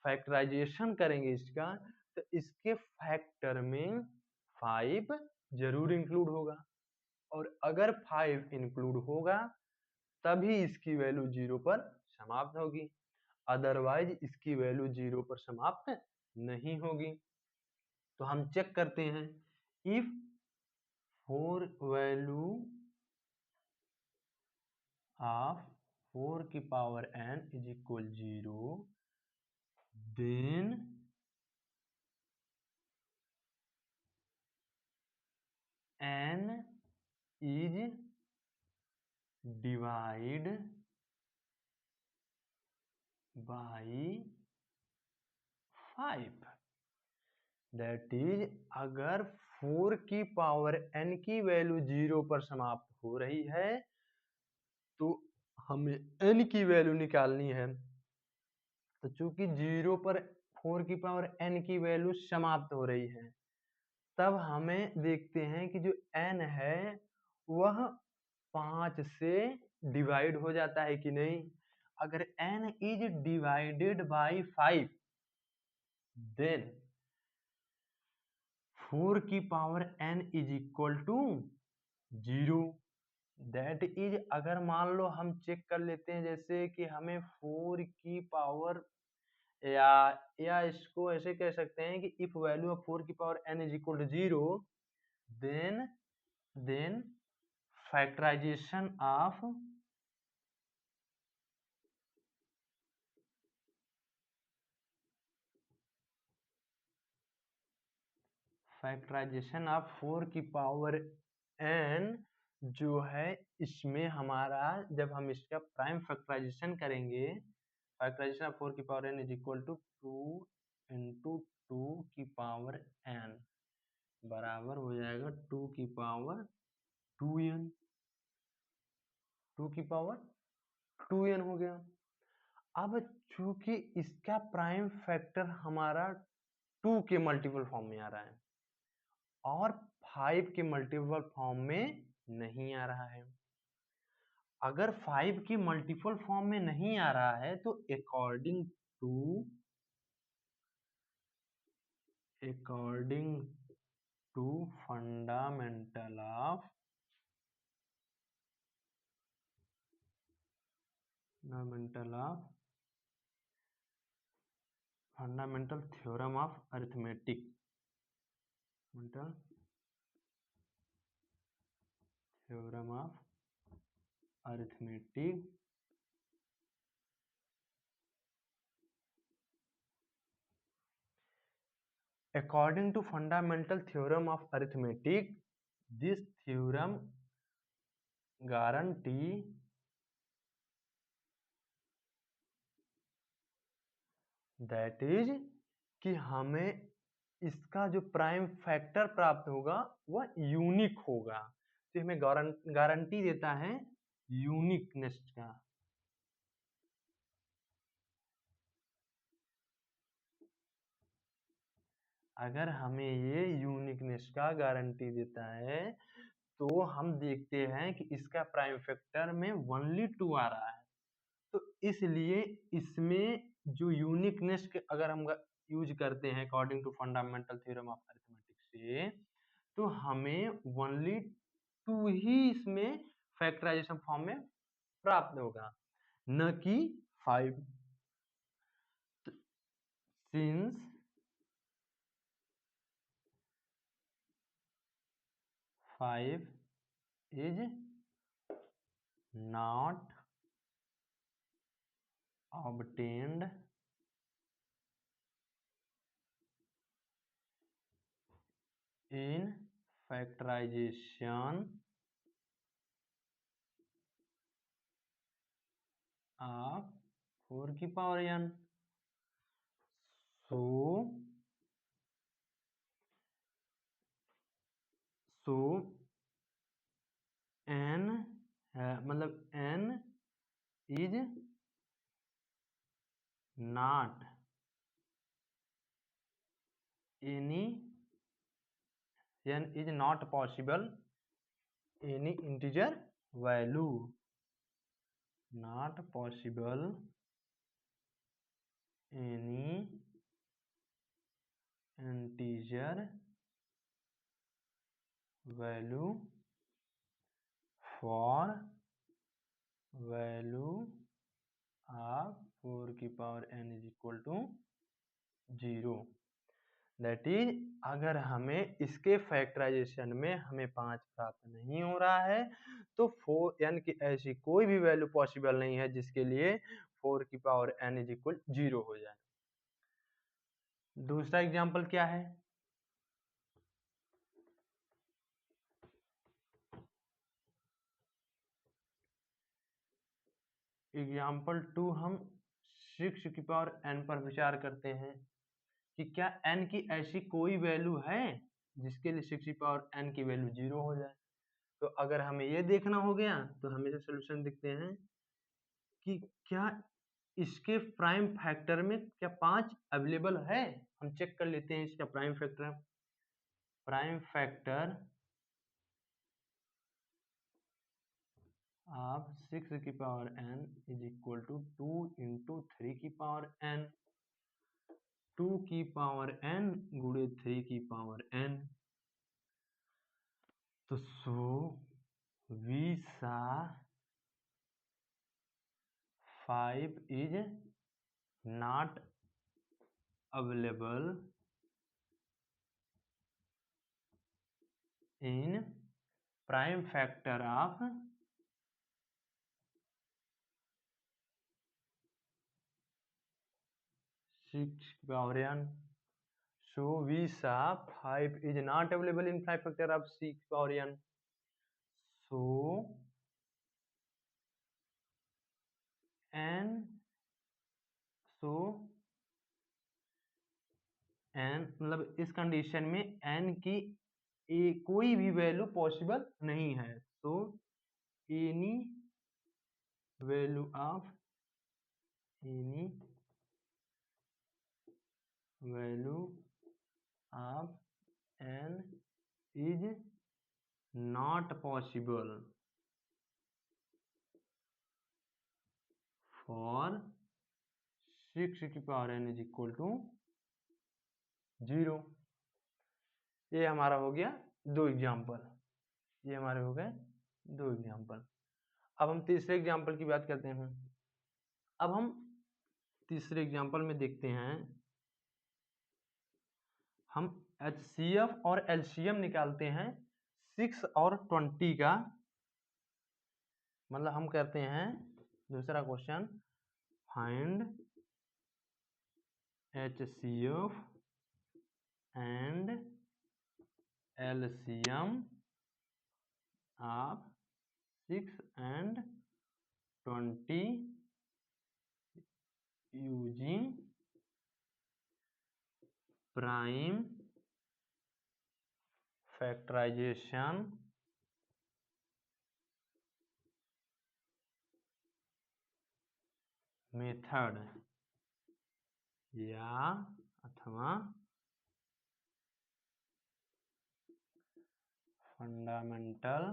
फैक्टराइजेशन करेंगे इसका, तो इसके फैक्टर में 5 जरूर इंक्लूड होगा, और अगर 5 इंक्लूड होगा तभी इसकी वैल्यू 0 पर समाप्त होगी, अदरवाइज इसकी वैल्यू 0 पर समाप्त नहीं होगी। तो हम चेक करते हैं, इफ 4 वैल्यू of 4 की power n is equal 0, then n is divide by 5। That is अगर 4 की पावर n की वैल्यू 0 पर समाप्त हो रही है तो हमें n की वैल्यू निकालनी है। तो चूंकि 0 पर 4 की पावर n की वैल्यू समाप्त हो रही है, तब हमें देखते हैं कि जो n है वह 5 से डिवाइड हो जाता है कि नहीं। अगर n is divided by 5 then 4 की power n is equal to 0। That is अगर मान लो हम चेक कर लेते हैं जैसे कि हमें 4 की पावर या इसको ऐसे कह सकते हैं कि इफ वैल्यू ऑफ 4 की power n is equal to 0 then factorization of factorization of 4 की पावर n जो है, इसमें हमारा जब हम इसका प्राइम फैक्टराइजेशन करेंगे, फैक्टराइजेशन ऑफ 4 की power n is equal to 2 into 2 की पावर n बराबर हो जाएगा 2 की पावर 2n, 2 की पावर 2n हो गया। अब चूंकि इसका प्राइम फैक्टर हमारा 2 के मल्टीपल फॉर्म में आ रहा है और 5 के मल्टीपल फॉर्म में नहीं आ रहा है। अगर 5 के मल्टीपल फॉर्म में नहीं आ रहा है तो according to fundamental theorem of arithmetic, theorem of arithmetic according to fundamental theorem of arithmetic, this theorem guarantee that is कि हमें इसका जो प्राइम फैक्टर प्राप्त होगा वह यूनिक होगा, तो हमें गारंटी देता है यूनिकनेस का। अगर हमें ये यूनिकनेस का गारंटी देता है तो हम देखते हैं कि इसका प्राइम फैक्टर में ओनली 2 आ रहा है, तो इसलिए इसमें जो यूनिकनेस के अगर हम यूज करते हैं according to fundamental theorem of arithmetic से, तो हमें ओनली 2 ही इसमें फैक्टराइजेशन फॉर्म में प्राप्त होगा, न कि 5। Since 5 is not obtained in factorization of 4 की पावर n, so n मतलब n is not any, n is not possible any integer value, not possible any integer value for value of 4 की power n is equal to 0। That is अगर हमें इसके factorisation में हमें 5 प्राप्त नहीं हो रहा है तो 4n की ऐसी कोई भी वैल्यू पॉसिबल नहीं है जिसके लिए 4 की पावर n इज इक्वल 0 हो जाए। दूसरा एग्जांपल क्या है, एग्जांपल 2 हम 6 की पावर n पर विचार करते हैं कि क्या n की ऐसी कोई वैल्यू है जिसके लिए 6 की पावर n की वैल्यू 0 हो जाए। तो अगर हमें ये देखना हो गया तो हमेशा सोल्यूशन देखते हैं कि क्या इसके प्राइम फैक्टर में क्या 5 अवेलेबल है। हम चेक कर लेते हैं इसका prime factor. Prime factor of 6 की power n is equal to 2 into 3 की पावर n, 2 की पावर n गुणे 3 की पावर n। तो so we saw 5 is not available in prime factor of 6 power n, so visa 5 is not available in 5 factor of 6 power n, so n so n मतलब इस condition में n की कोई भी value possible नहीं है, तो any value of any value of n is not possible for 6 की power n is equal to 0। ये हमारा हो गया दो एग्जाम्पल, ये हमारे हो गए दो एग्जाम्पल। अब हम तीसरे एग्जाम्पल की बात करते हैं। अब हम तीसरे एग्जाम्पल में देखते हैं, हम HCF और LCM निकालते हैं 6 और 20 का। मतलब हम करते हैं दूसरा question, find HCF and LCM of 6 and 20 using prime factorization method या अथवा फंडामेंटल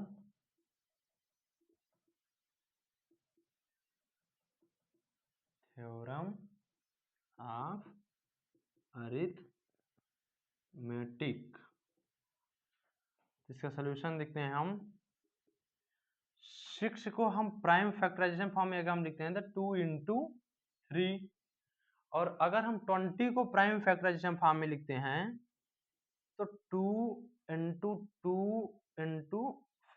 थ्योरम ऑफ अरिथमेटिक। इसका सलूशन देखते हैं हम। 6 को हम प्राइम फैक्टराइजेशन फॉर्म में अगर हम लिखते हैं तो 2 इंटू 3, और अगर हम 20 को प्राइम फैक्टराइजेशन फॉर्म में लिखते हैं तो 2 इंटू 2 इंटू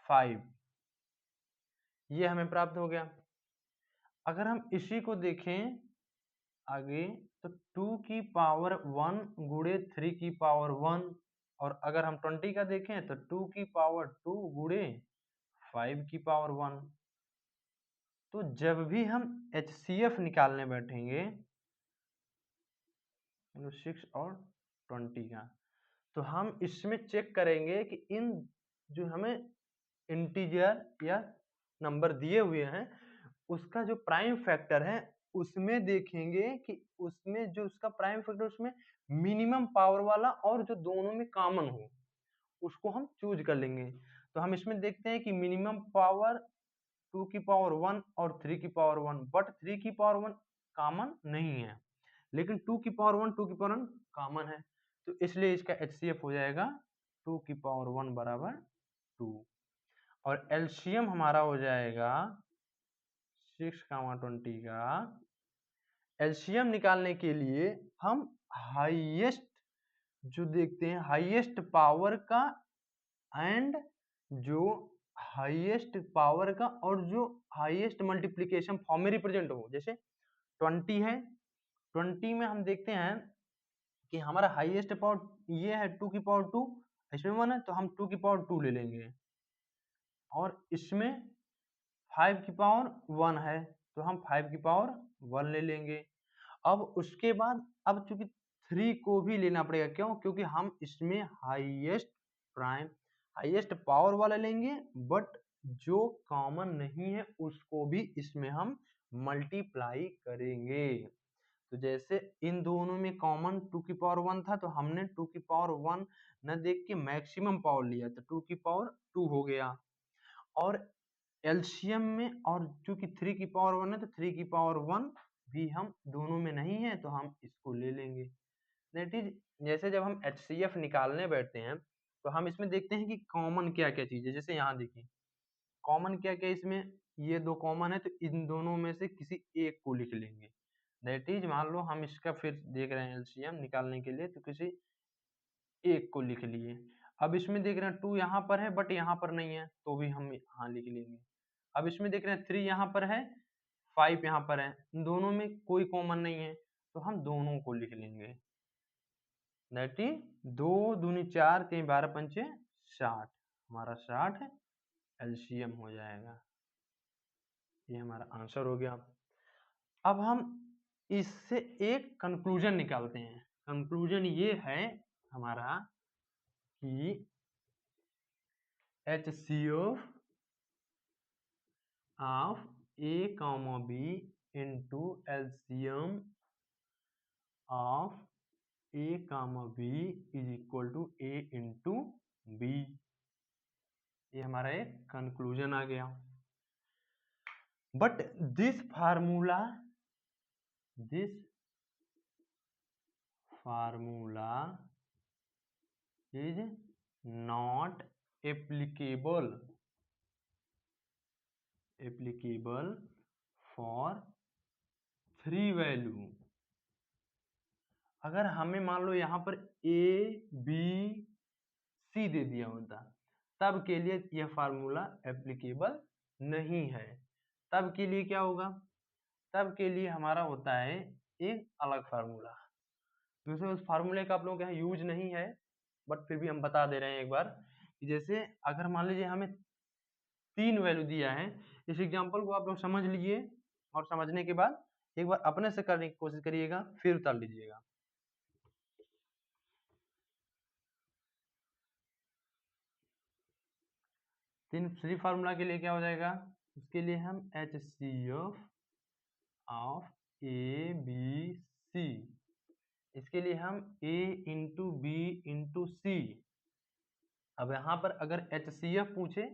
5, ये हमें प्राप्त हो गया। अगर हम इसी को देखें आगे तो 2 की पावर 1 गुणे 3 की पावर 1, और अगर हम 20 का देखें तो 2 की पावर 2 गुणे 5 की पावर 1। तो जब भी हम HCF निकालने बैठेंगे 6 और 20 का, तो हम इसमें चेक करेंगे कि इन जो हमें इंटीजर या नंबर दिए हुए हैं उसका जो प्राइम फैक्टर है उसमें देखेंगे कि उसमें जो उसका प्राइम फैक्टर उसमें मिनिमम पावर वाला और जो दोनों में कॉमन हो उसको हम चूज कर लेंगे। तो हम इसमें देखते हैं कि मिनिमम पावर 2 की पावर 1 और 3 की पावर 1, बट 3 की पावर 1 कॉमन नहीं है, लेकिन 2 की पावर 1 2 की पावर 1 कॉमन है, तो इसलिए इसका HCF हो जाएगा 2 की पावर 1 बराबर 2। और LCM हमारा हो जाएगा 6, 20 का। LCM निकालने के लिए हम हाईएस्ट जो देखते हैं हाईएस्ट पावर का एंड जो हाईएस्ट पावर का और जो हाईएस्ट मल्टीप्लिकेशन फॉर्म में रिप्रेजेंट हो। जैसे 20 है, 20 में हम देखते हैं कि हमारा हाईएस्ट पावर ये है 2 की पावर 2, इसमें 1 है तो हम 2 की पावर 2 ले लेंगे, और इसमें 5 की पावर 1 है तो हम 5 की पावर 1 ले लेंगे। अब उसके बाद अब चूंकि 3 को भी लेना पड़ेगा, क्यों? क्योंकि हम इसमें हाईएस्ट पावर वाला लेंगे, बट जो कॉमन नहीं है उसको भी इसमें हम मल्टीप्लाई करेंगे। तो जैसे इन दोनों में कॉमन 2 की पावर 1 था तो हमने 2 की पावर 1 न देख के मैक्सिमम पावर लिया तो 2 की पावर 2 हो गया। और एलसीएम में और चूंकि 3 की पावर 1 है तो 3 की पावर 1 भी हम दोनों में नहीं है तो हम इसको ले लेंगे। दैट इज जैसे जब हम HCF निकालने बैठते हैं तो हम इसमें देखते हैं कि कॉमन क्या क्या चीज है। जैसे यहाँ देखिए कॉमन क्या क्या इसमें, ये दो कॉमन है तो इन दोनों में से किसी एक को लिख लेंगे। दैट इज मान लो हम इसका फिर देख रहे हैं LCM निकालने के लिए तो किसी एक को लिख लिए। अब इसमें देख रहे हैं 2 यहाँ पर है बट यहाँ पर नहीं है तो भी हम यहाँ लिख लेंगे। अब इसमें देख रहे हैं 3 यहाँ पर है 5 यहाँ पर है, इन दोनों में कोई कॉमन नहीं है तो हम दोनों को लिख लेंगे। दैट इज 2 दूनी 4 3 12 पंचे 60, हमारा 60 एलसीएम हो जाएगा। ये हमारा आंसर हो गया। अब हम इससे एक कंक्लूजन निकालते हैं। कंक्लूजन ये है हमारा कि HCF of A, B into LCM of A, B is equal to A into B। ये हमारा एक कंक्लूजन आ गया। But this formula is not applicable for 3 value. अगर हमें मान लो यहाँ पर A, B, C दे दिया होता, तब के लिए यह फार्मूला एप्लीकेबल नहीं है। तब के लिए क्या होगा? तब के लिए हमारा होता है एक अलग फार्मूला। दूसरे उस फार्मूले का आप लोगों के यहाँ यूज नहीं है, बट फिर भी हम बता दे रहे हैं एक बार कि जैसे अगर मान लीजिए हमें 3 वैल्यू दिया है, इस एग्जांपल को आप लोग समझ लीजिए और समझने के बाद एक बार अपने से करने की कोशिश करिएगा, फिर उतार लीजिएगा। थ्री फार्मूला के लिए क्या हो जाएगा? उसके लिए हम HCF of a b c, इसके लिए हम A into b into c. अब यहाँ पर अगर HCF पूछे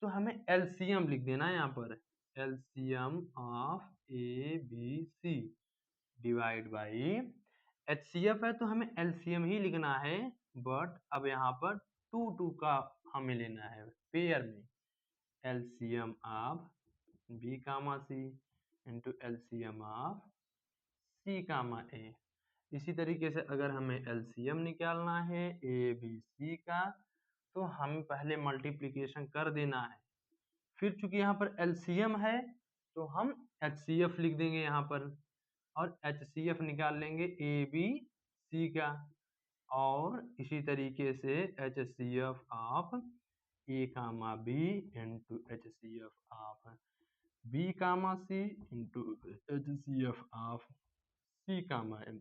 तो हमें LCM लिख देना है। यहाँ पर LCM of a b c divide by HCF है तो हमें LCM ही लिखना है, बट अब यहाँ पर 2 का हमें लेना है पेयर में। LCM of B, C into LCM of C, A। इसी तरीके से अगर हमें LCM निकालना है A, B, C का, तो हमें पहले मल्टीप्लिकेशन कर देना है। फिर चूंकि यहाँ पर LCM है तो हम HCF लिख देंगे यहाँ पर, और HCF निकाल लेंगे A, B, C का। और इसी तरीके से HCF of A, B into HCF of B, C into HCF of C, M।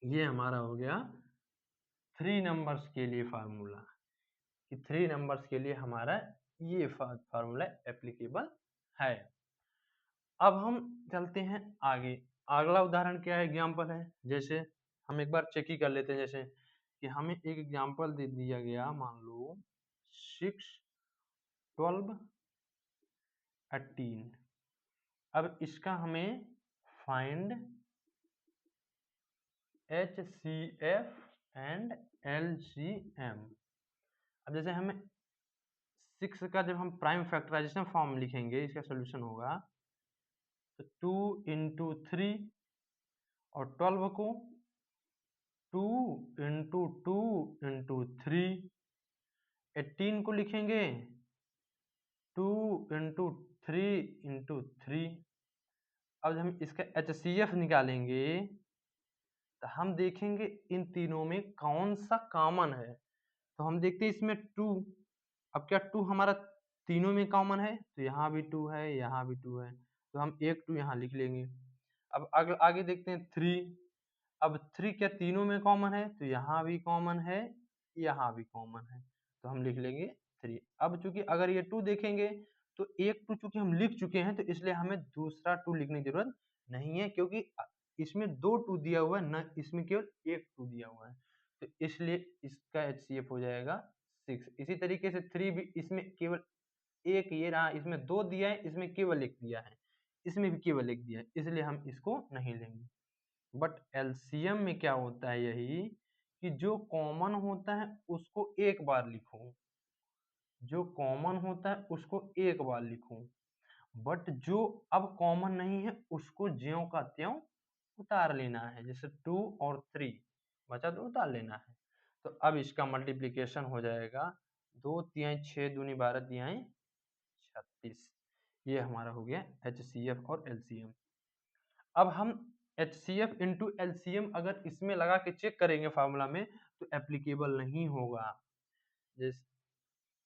ये हमारा हो गया 3 नंबर्स के लिए फार्मूला, कि 3 नंबर्स के लिए हमारा ये फार्मूला एप्लीकेबल है। अब हम चलते हैं आगे। अगला उदाहरण क्या है, एग्जाम्पल है। जैसे हम एक बार चेक ही कर लेते हैं, जैसे कि हमें एक एग्जाम्पल दे दिया गया, मान लो 6, 12, 18। अब इसका हमें फाइंड HCF एंड LCM। अब जैसे हमें 6 का जब हम प्राइम फैक्टराइजेशन फॉर्म लिखेंगे, इसका सोल्यूशन होगा तो 2 इंटू 3, और 12 को 2 इंटू 2 इंटू 3, 18 को लिखेंगे 2 इंटू 3 इंटू 3। अब हम इसका HCF निकालेंगे तो हम देखेंगे इन तीनों में कौन सा कॉमन है। तो हम देखते हैं इसमें 2। अब क्या 2 हमारा तीनों में कॉमन है? तो यहाँ भी 2 है, यहाँ भी 2 है, तो हम एक 2 यहाँ लिख लेंगे। अब आगे देखते हैं 3। अब 3 क्या तीनों में कॉमन है? तो यहाँ भी कॉमन है, यहाँ भी कॉमन है, तो हम लिख लेंगे 3। अब चूंकि अगर ये 2 देखेंगे तो एक 2 चूंकि हम लिख चुके हैं, तो इसलिए हमें दूसरा 2 लिखने की जरूरत नहीं है, क्योंकि इसमें 2 2 दिया हुआ है, न इसमें केवल एक 2 दिया हुआ है, तो इसलिए इसका HCF हो जाएगा 6। इसी तरीके से 3 भी, इसमें केवल एक ये रहा, इसमें 2 दिया है, इसमें केवल एक दिया है, इसमें भी केवल एक दिया है, इसलिए हम इसको नहीं लेंगे। बट LCM में क्या होता है, यही कि जो कॉमन होता है उसको एक बार लिखो, जो कॉमन होता है उसको एक बार लिखो, बट जो अब कॉमन नहीं है उसको ज्यों का त्यों उतार लेना है। जैसे 2 और 3 बचा तो उतार लेना है। तो अब इसका मल्टीप्लिकेशन हो जाएगा 2 तिहाई 6 दूनी 12 तिहाई 36। ये हमारा हो गया HCF और LCM। अब हम HCF इंटू LCM अगर इसमें लगा के चेक करेंगे फार्मूला में तो एप्लीकेबल नहीं होगा। जैसे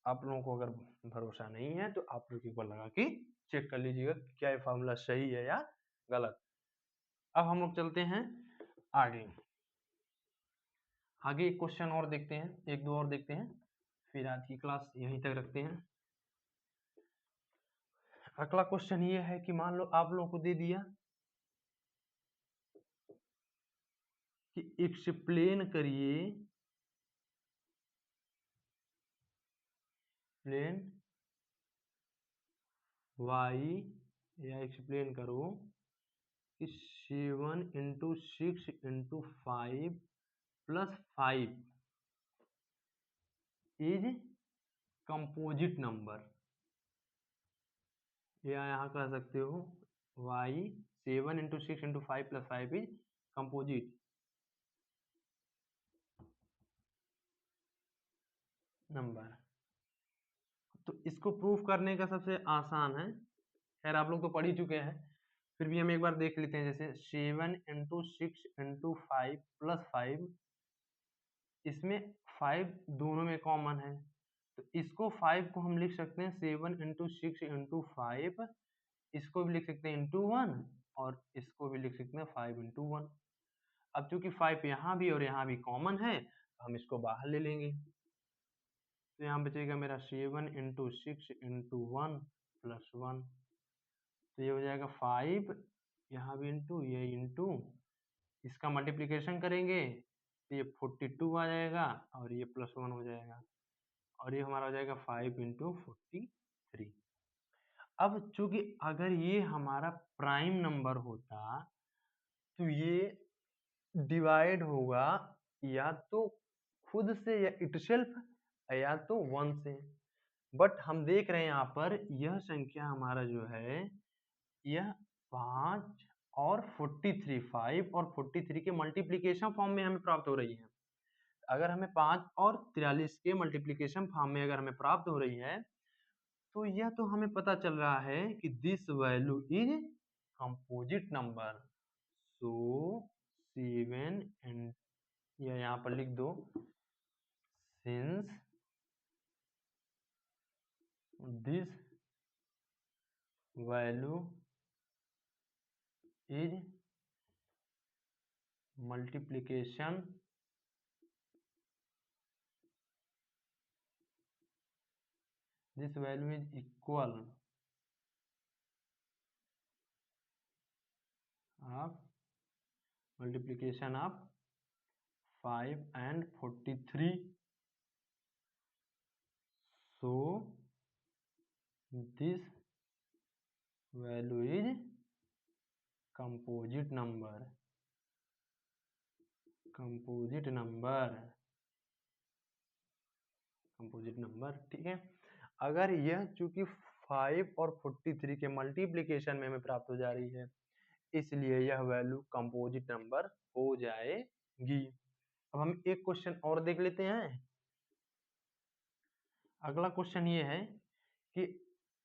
आप लोगों को अगर भरोसा नहीं है तो आप लोग एक बार लगा के चेक कर लीजिएगा क्या ये फार्मूला सही है या गलत। अब हम लोग चलते हैं आगे। आगे एक क्वेश्चन और देखते हैं, एक दो और देखते हैं, फिर आज की क्लास यहीं तक रखते हैं। अगला क्वेश्चन ये है कि मान लो आप लोगों को दे दिया कि एक्सप्लेन करिए प्लेन वाई, या एक्सप्लेन करो कि 7 into 6 into 5 plus 5 is composite number, या यहाँ कह सकते हो y 7 into 6 into 5 plus 5 is composite number. तो इसको प्रूफ करने का सबसे आसान है, खैर आप लोग तो पढ़ ही चुके हैं, फिर भी हम एक बार देख लेते हैं। जैसे 7 इंटू 6 इंटू 5 प्लस 5, इसमें 5 दोनों में कॉमन है, तो इसको 5 को हम लिख सकते हैं 7 इंटू 6 इंटू 5, इसको भी लिख सकते हैं इंटू 1, और इसको भी लिख सकते हैं 5 इंटू 1। अब चूंकि 5 यहाँ भी और यहाँ भी कॉमन है तो हम इसको बाहर ले लेंगे, तो यहाँ बचेगा मेरा 7 इंटू 6 इंटू 1 प्लस 1, तो ये हो जाएगा 5, यहाँ भी इंटू, ये इंटू, इसका मल्टीप्लिकेशन करेंगे तो ये 42 आ जाएगा और ये प्लस 1 हो जाएगा, और ये हमारा हो जाएगा 5 इंटू 43। अब चूंकि अगर ये हमारा प्राइम नंबर होता तो ये डिवाइड होगा या तो खुद से या इटसेल्फ, या तो 1 से, बट हम देख रहे हैं यहाँ पर यह संख्या हमारा जो है यह 5 और 43, 5 और 43 के मल्टीप्लिकेशन फॉर्म में हमें प्राप्त हो रही है। अगर हमें 5 और 43 के मल्टीप्लिकेशन फॉर्म में अगर हमें प्राप्त हो रही है तो यह तो हमें पता चल रहा है कि this value is composite number, so 7 and, या यहाँ पर लिख दो since this value is multiplication this value is equal of multiplication of 5 and 43, so this value is composite number, composite number, ठीक है। अगर यह चूंकि 5 और 43 के मल्टीप्लिकेशन में हमें प्राप्त हो जा रही है इसलिए यह वैल्यू कंपोजिट नंबर हो जाएगी। अब हम एक क्वेश्चन और देख लेते हैं। अगला क्वेश्चन ये है कि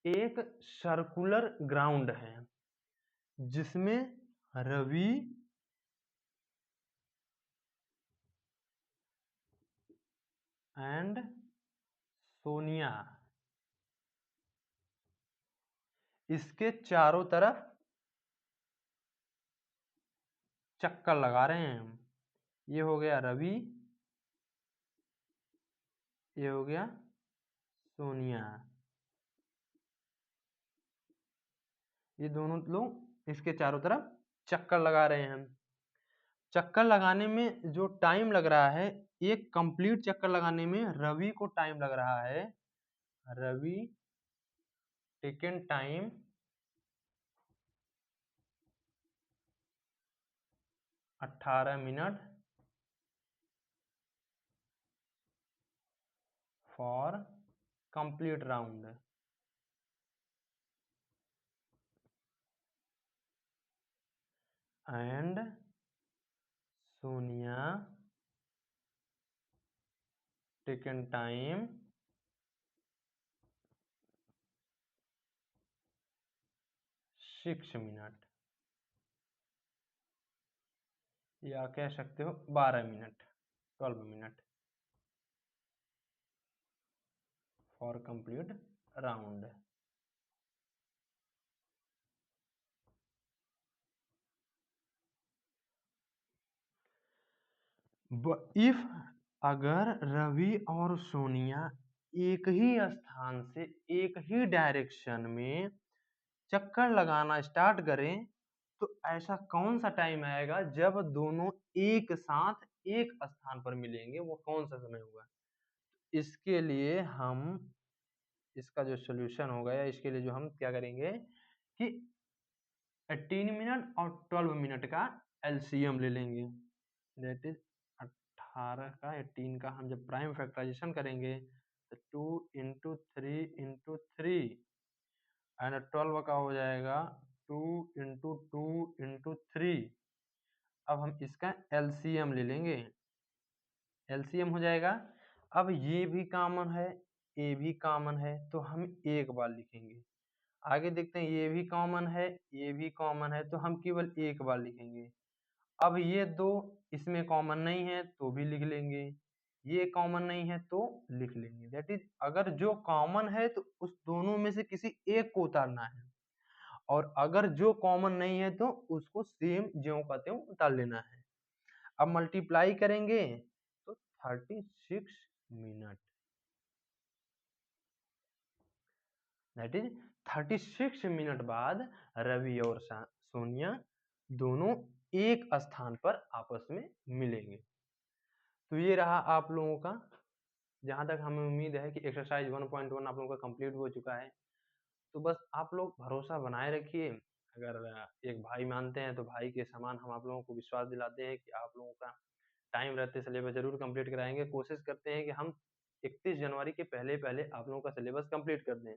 एक सर्कुलर ग्राउंड है जिसमें रवि एंड सोनिया इसके चारों तरफ चक्कर लगा रहे हैं। ये हो गया रवि, ये हो गया सोनिया, ये दोनों लोग इसके चारों तरफ चक्कर लगा रहे हैं। चक्कर लगाने में जो टाइम लग रहा है, एक कंप्लीट चक्कर लगाने में रवि को टाइम लग रहा है, Ravi taken time 18 minute for complete round, and Sonia taken time 6 minute. या कह सकते हो 12 minute, 12 minute for complete round. If अगर रवि और सोनिया एक ही स्थान से एक ही डायरेक्शन में चक्कर लगाना स्टार्ट करें तो ऐसा कौन सा टाइम आएगा जब दोनों एक साथ एक स्थान पर मिलेंगे, वो कौन सा समय होगा। इसके लिए हम इसका जो सॉल्यूशन होगा या इसके लिए जो हम क्या करेंगे कि 18 मिनट और 12 मिनट का एलसीएम ले लेंगे। दैट इज 18 का 18 का हम जब प्राइम फैक्टराइजेशन करेंगे तो 2 इंटू 3 एंड 12 का हो जाएगा 2 इंटू 3। अब हम इसका एलसीएम ले लेंगे, एलसीएम हो जाएगा। अब ये भी कॉमन है, ये भी कॉमन है, तो हम एक बार लिखेंगे। आगे देखते हैं, ये भी कॉमन है, ये भी कॉमन है, तो हम केवल एक बार लिखेंगे। अब ये दो इसमें कॉमन नहीं है तो भी लिख लेंगे, ये कॉमन नहीं है तो लिख लेंगे। दैट इज अगर जो कॉमन है तो उस दोनों में से किसी एक को उतारना है, और अगर जो कॉमन नहीं है तो उसको सेम ज्यों का त्यों उतार लेना है। अब मल्टीप्लाई करेंगे तो 36 मिनट, दैट इज 36 मिनट बाद रवि और सोनिया दोनों एक स्थान पर आपस में मिलेंगे। तो ये रहा आप लोगों का, जहाँ तक हमें उम्मीद है कि एक्सरसाइज 1.1 आप लोगों का कंप्लीट हो चुका है। तो बस आप लोग भरोसा बनाए रखिए। अगर एक भाई मानते हैं तो भाई के समान हम आप लोगों को विश्वास दिलाते हैं कि आप लोगों का टाइम रहते सिलेबस जरूर कंप्लीट कराएंगे। कोशिश करते हैं कि हम 31 जनवरी के पहले पहले आप लोगों का सिलेबस कंप्लीट कर दें।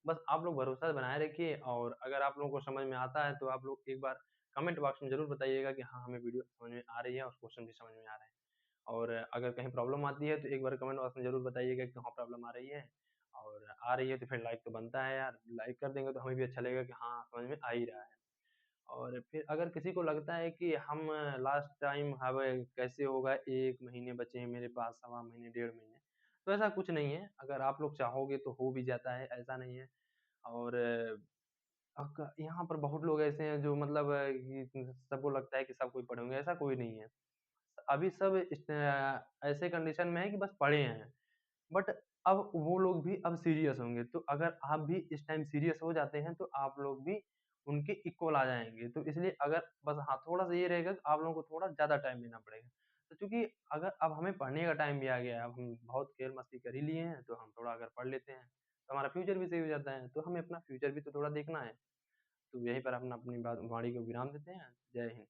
बस आप लोग भरोसा बनाए रखिए, और अगर आप लोगों को समझ में आता है तो आप लोग एक बार कमेंट बॉक्स में ज़रूर बताइएगा कि हाँ, हमें वीडियो समझ में आ रही है और क्वेश्चन भी समझ में आ रहे हैं। और अगर कहीं प्रॉब्लम आती है तो एक बार कमेंट बॉक्स में ज़रूर बताइएगा कि हाँ, प्रॉब्लम आ रही है। और आ रही है तो फिर लाइक तो बनता है यार, लाइक कर देंगे तो हमें भी अच्छा लगेगा कि हाँ, समझ में आ ही रहा है। और फिर अगर किसी को लगता है कि हम लास्ट टाइम हमें कैसे होगा, 1 महीने बचे हैं मेरे पास, सवा महीने, 1.5 महीने, तो ऐसा कुछ नहीं है। अगर आप लोग चाहोगे तो हो भी जाता है, ऐसा नहीं है। और यहाँ पर बहुत लोग ऐसे हैं जो मतलब सबको लगता है कि सब कोई पढ़े होंगे, ऐसा कोई नहीं है। अभी सब ऐसे कंडीशन में है कि बस पढ़े हैं, बट अब वो लोग भी अब सीरियस होंगे। तो अगर आप भी इस टाइम सीरियस हो जाते हैं तो आप लोग भी उनके इक्वल आ जाएंगे। तो इसलिए अगर बस हाँ, थोड़ा सा ये रहेगा कि आप लोगों को थोड़ा ज़्यादा टाइम देना पड़ेगा। तो चूंकि अगर अब हमें पढ़ने का टाइम भी आ गया है, अब हम बहुत खेल मस्ती कर ही लिए हैं, तो हम थोड़ा अगर पढ़ लेते हैं तो हमारा फ्यूचर भी सही हो जाता है। तो हमें अपना फ्यूचर भी तो थोड़ा देखना है। तो यहीं पर अपना अपनी बात वाणी को विराम देते हैं। जय हिंद।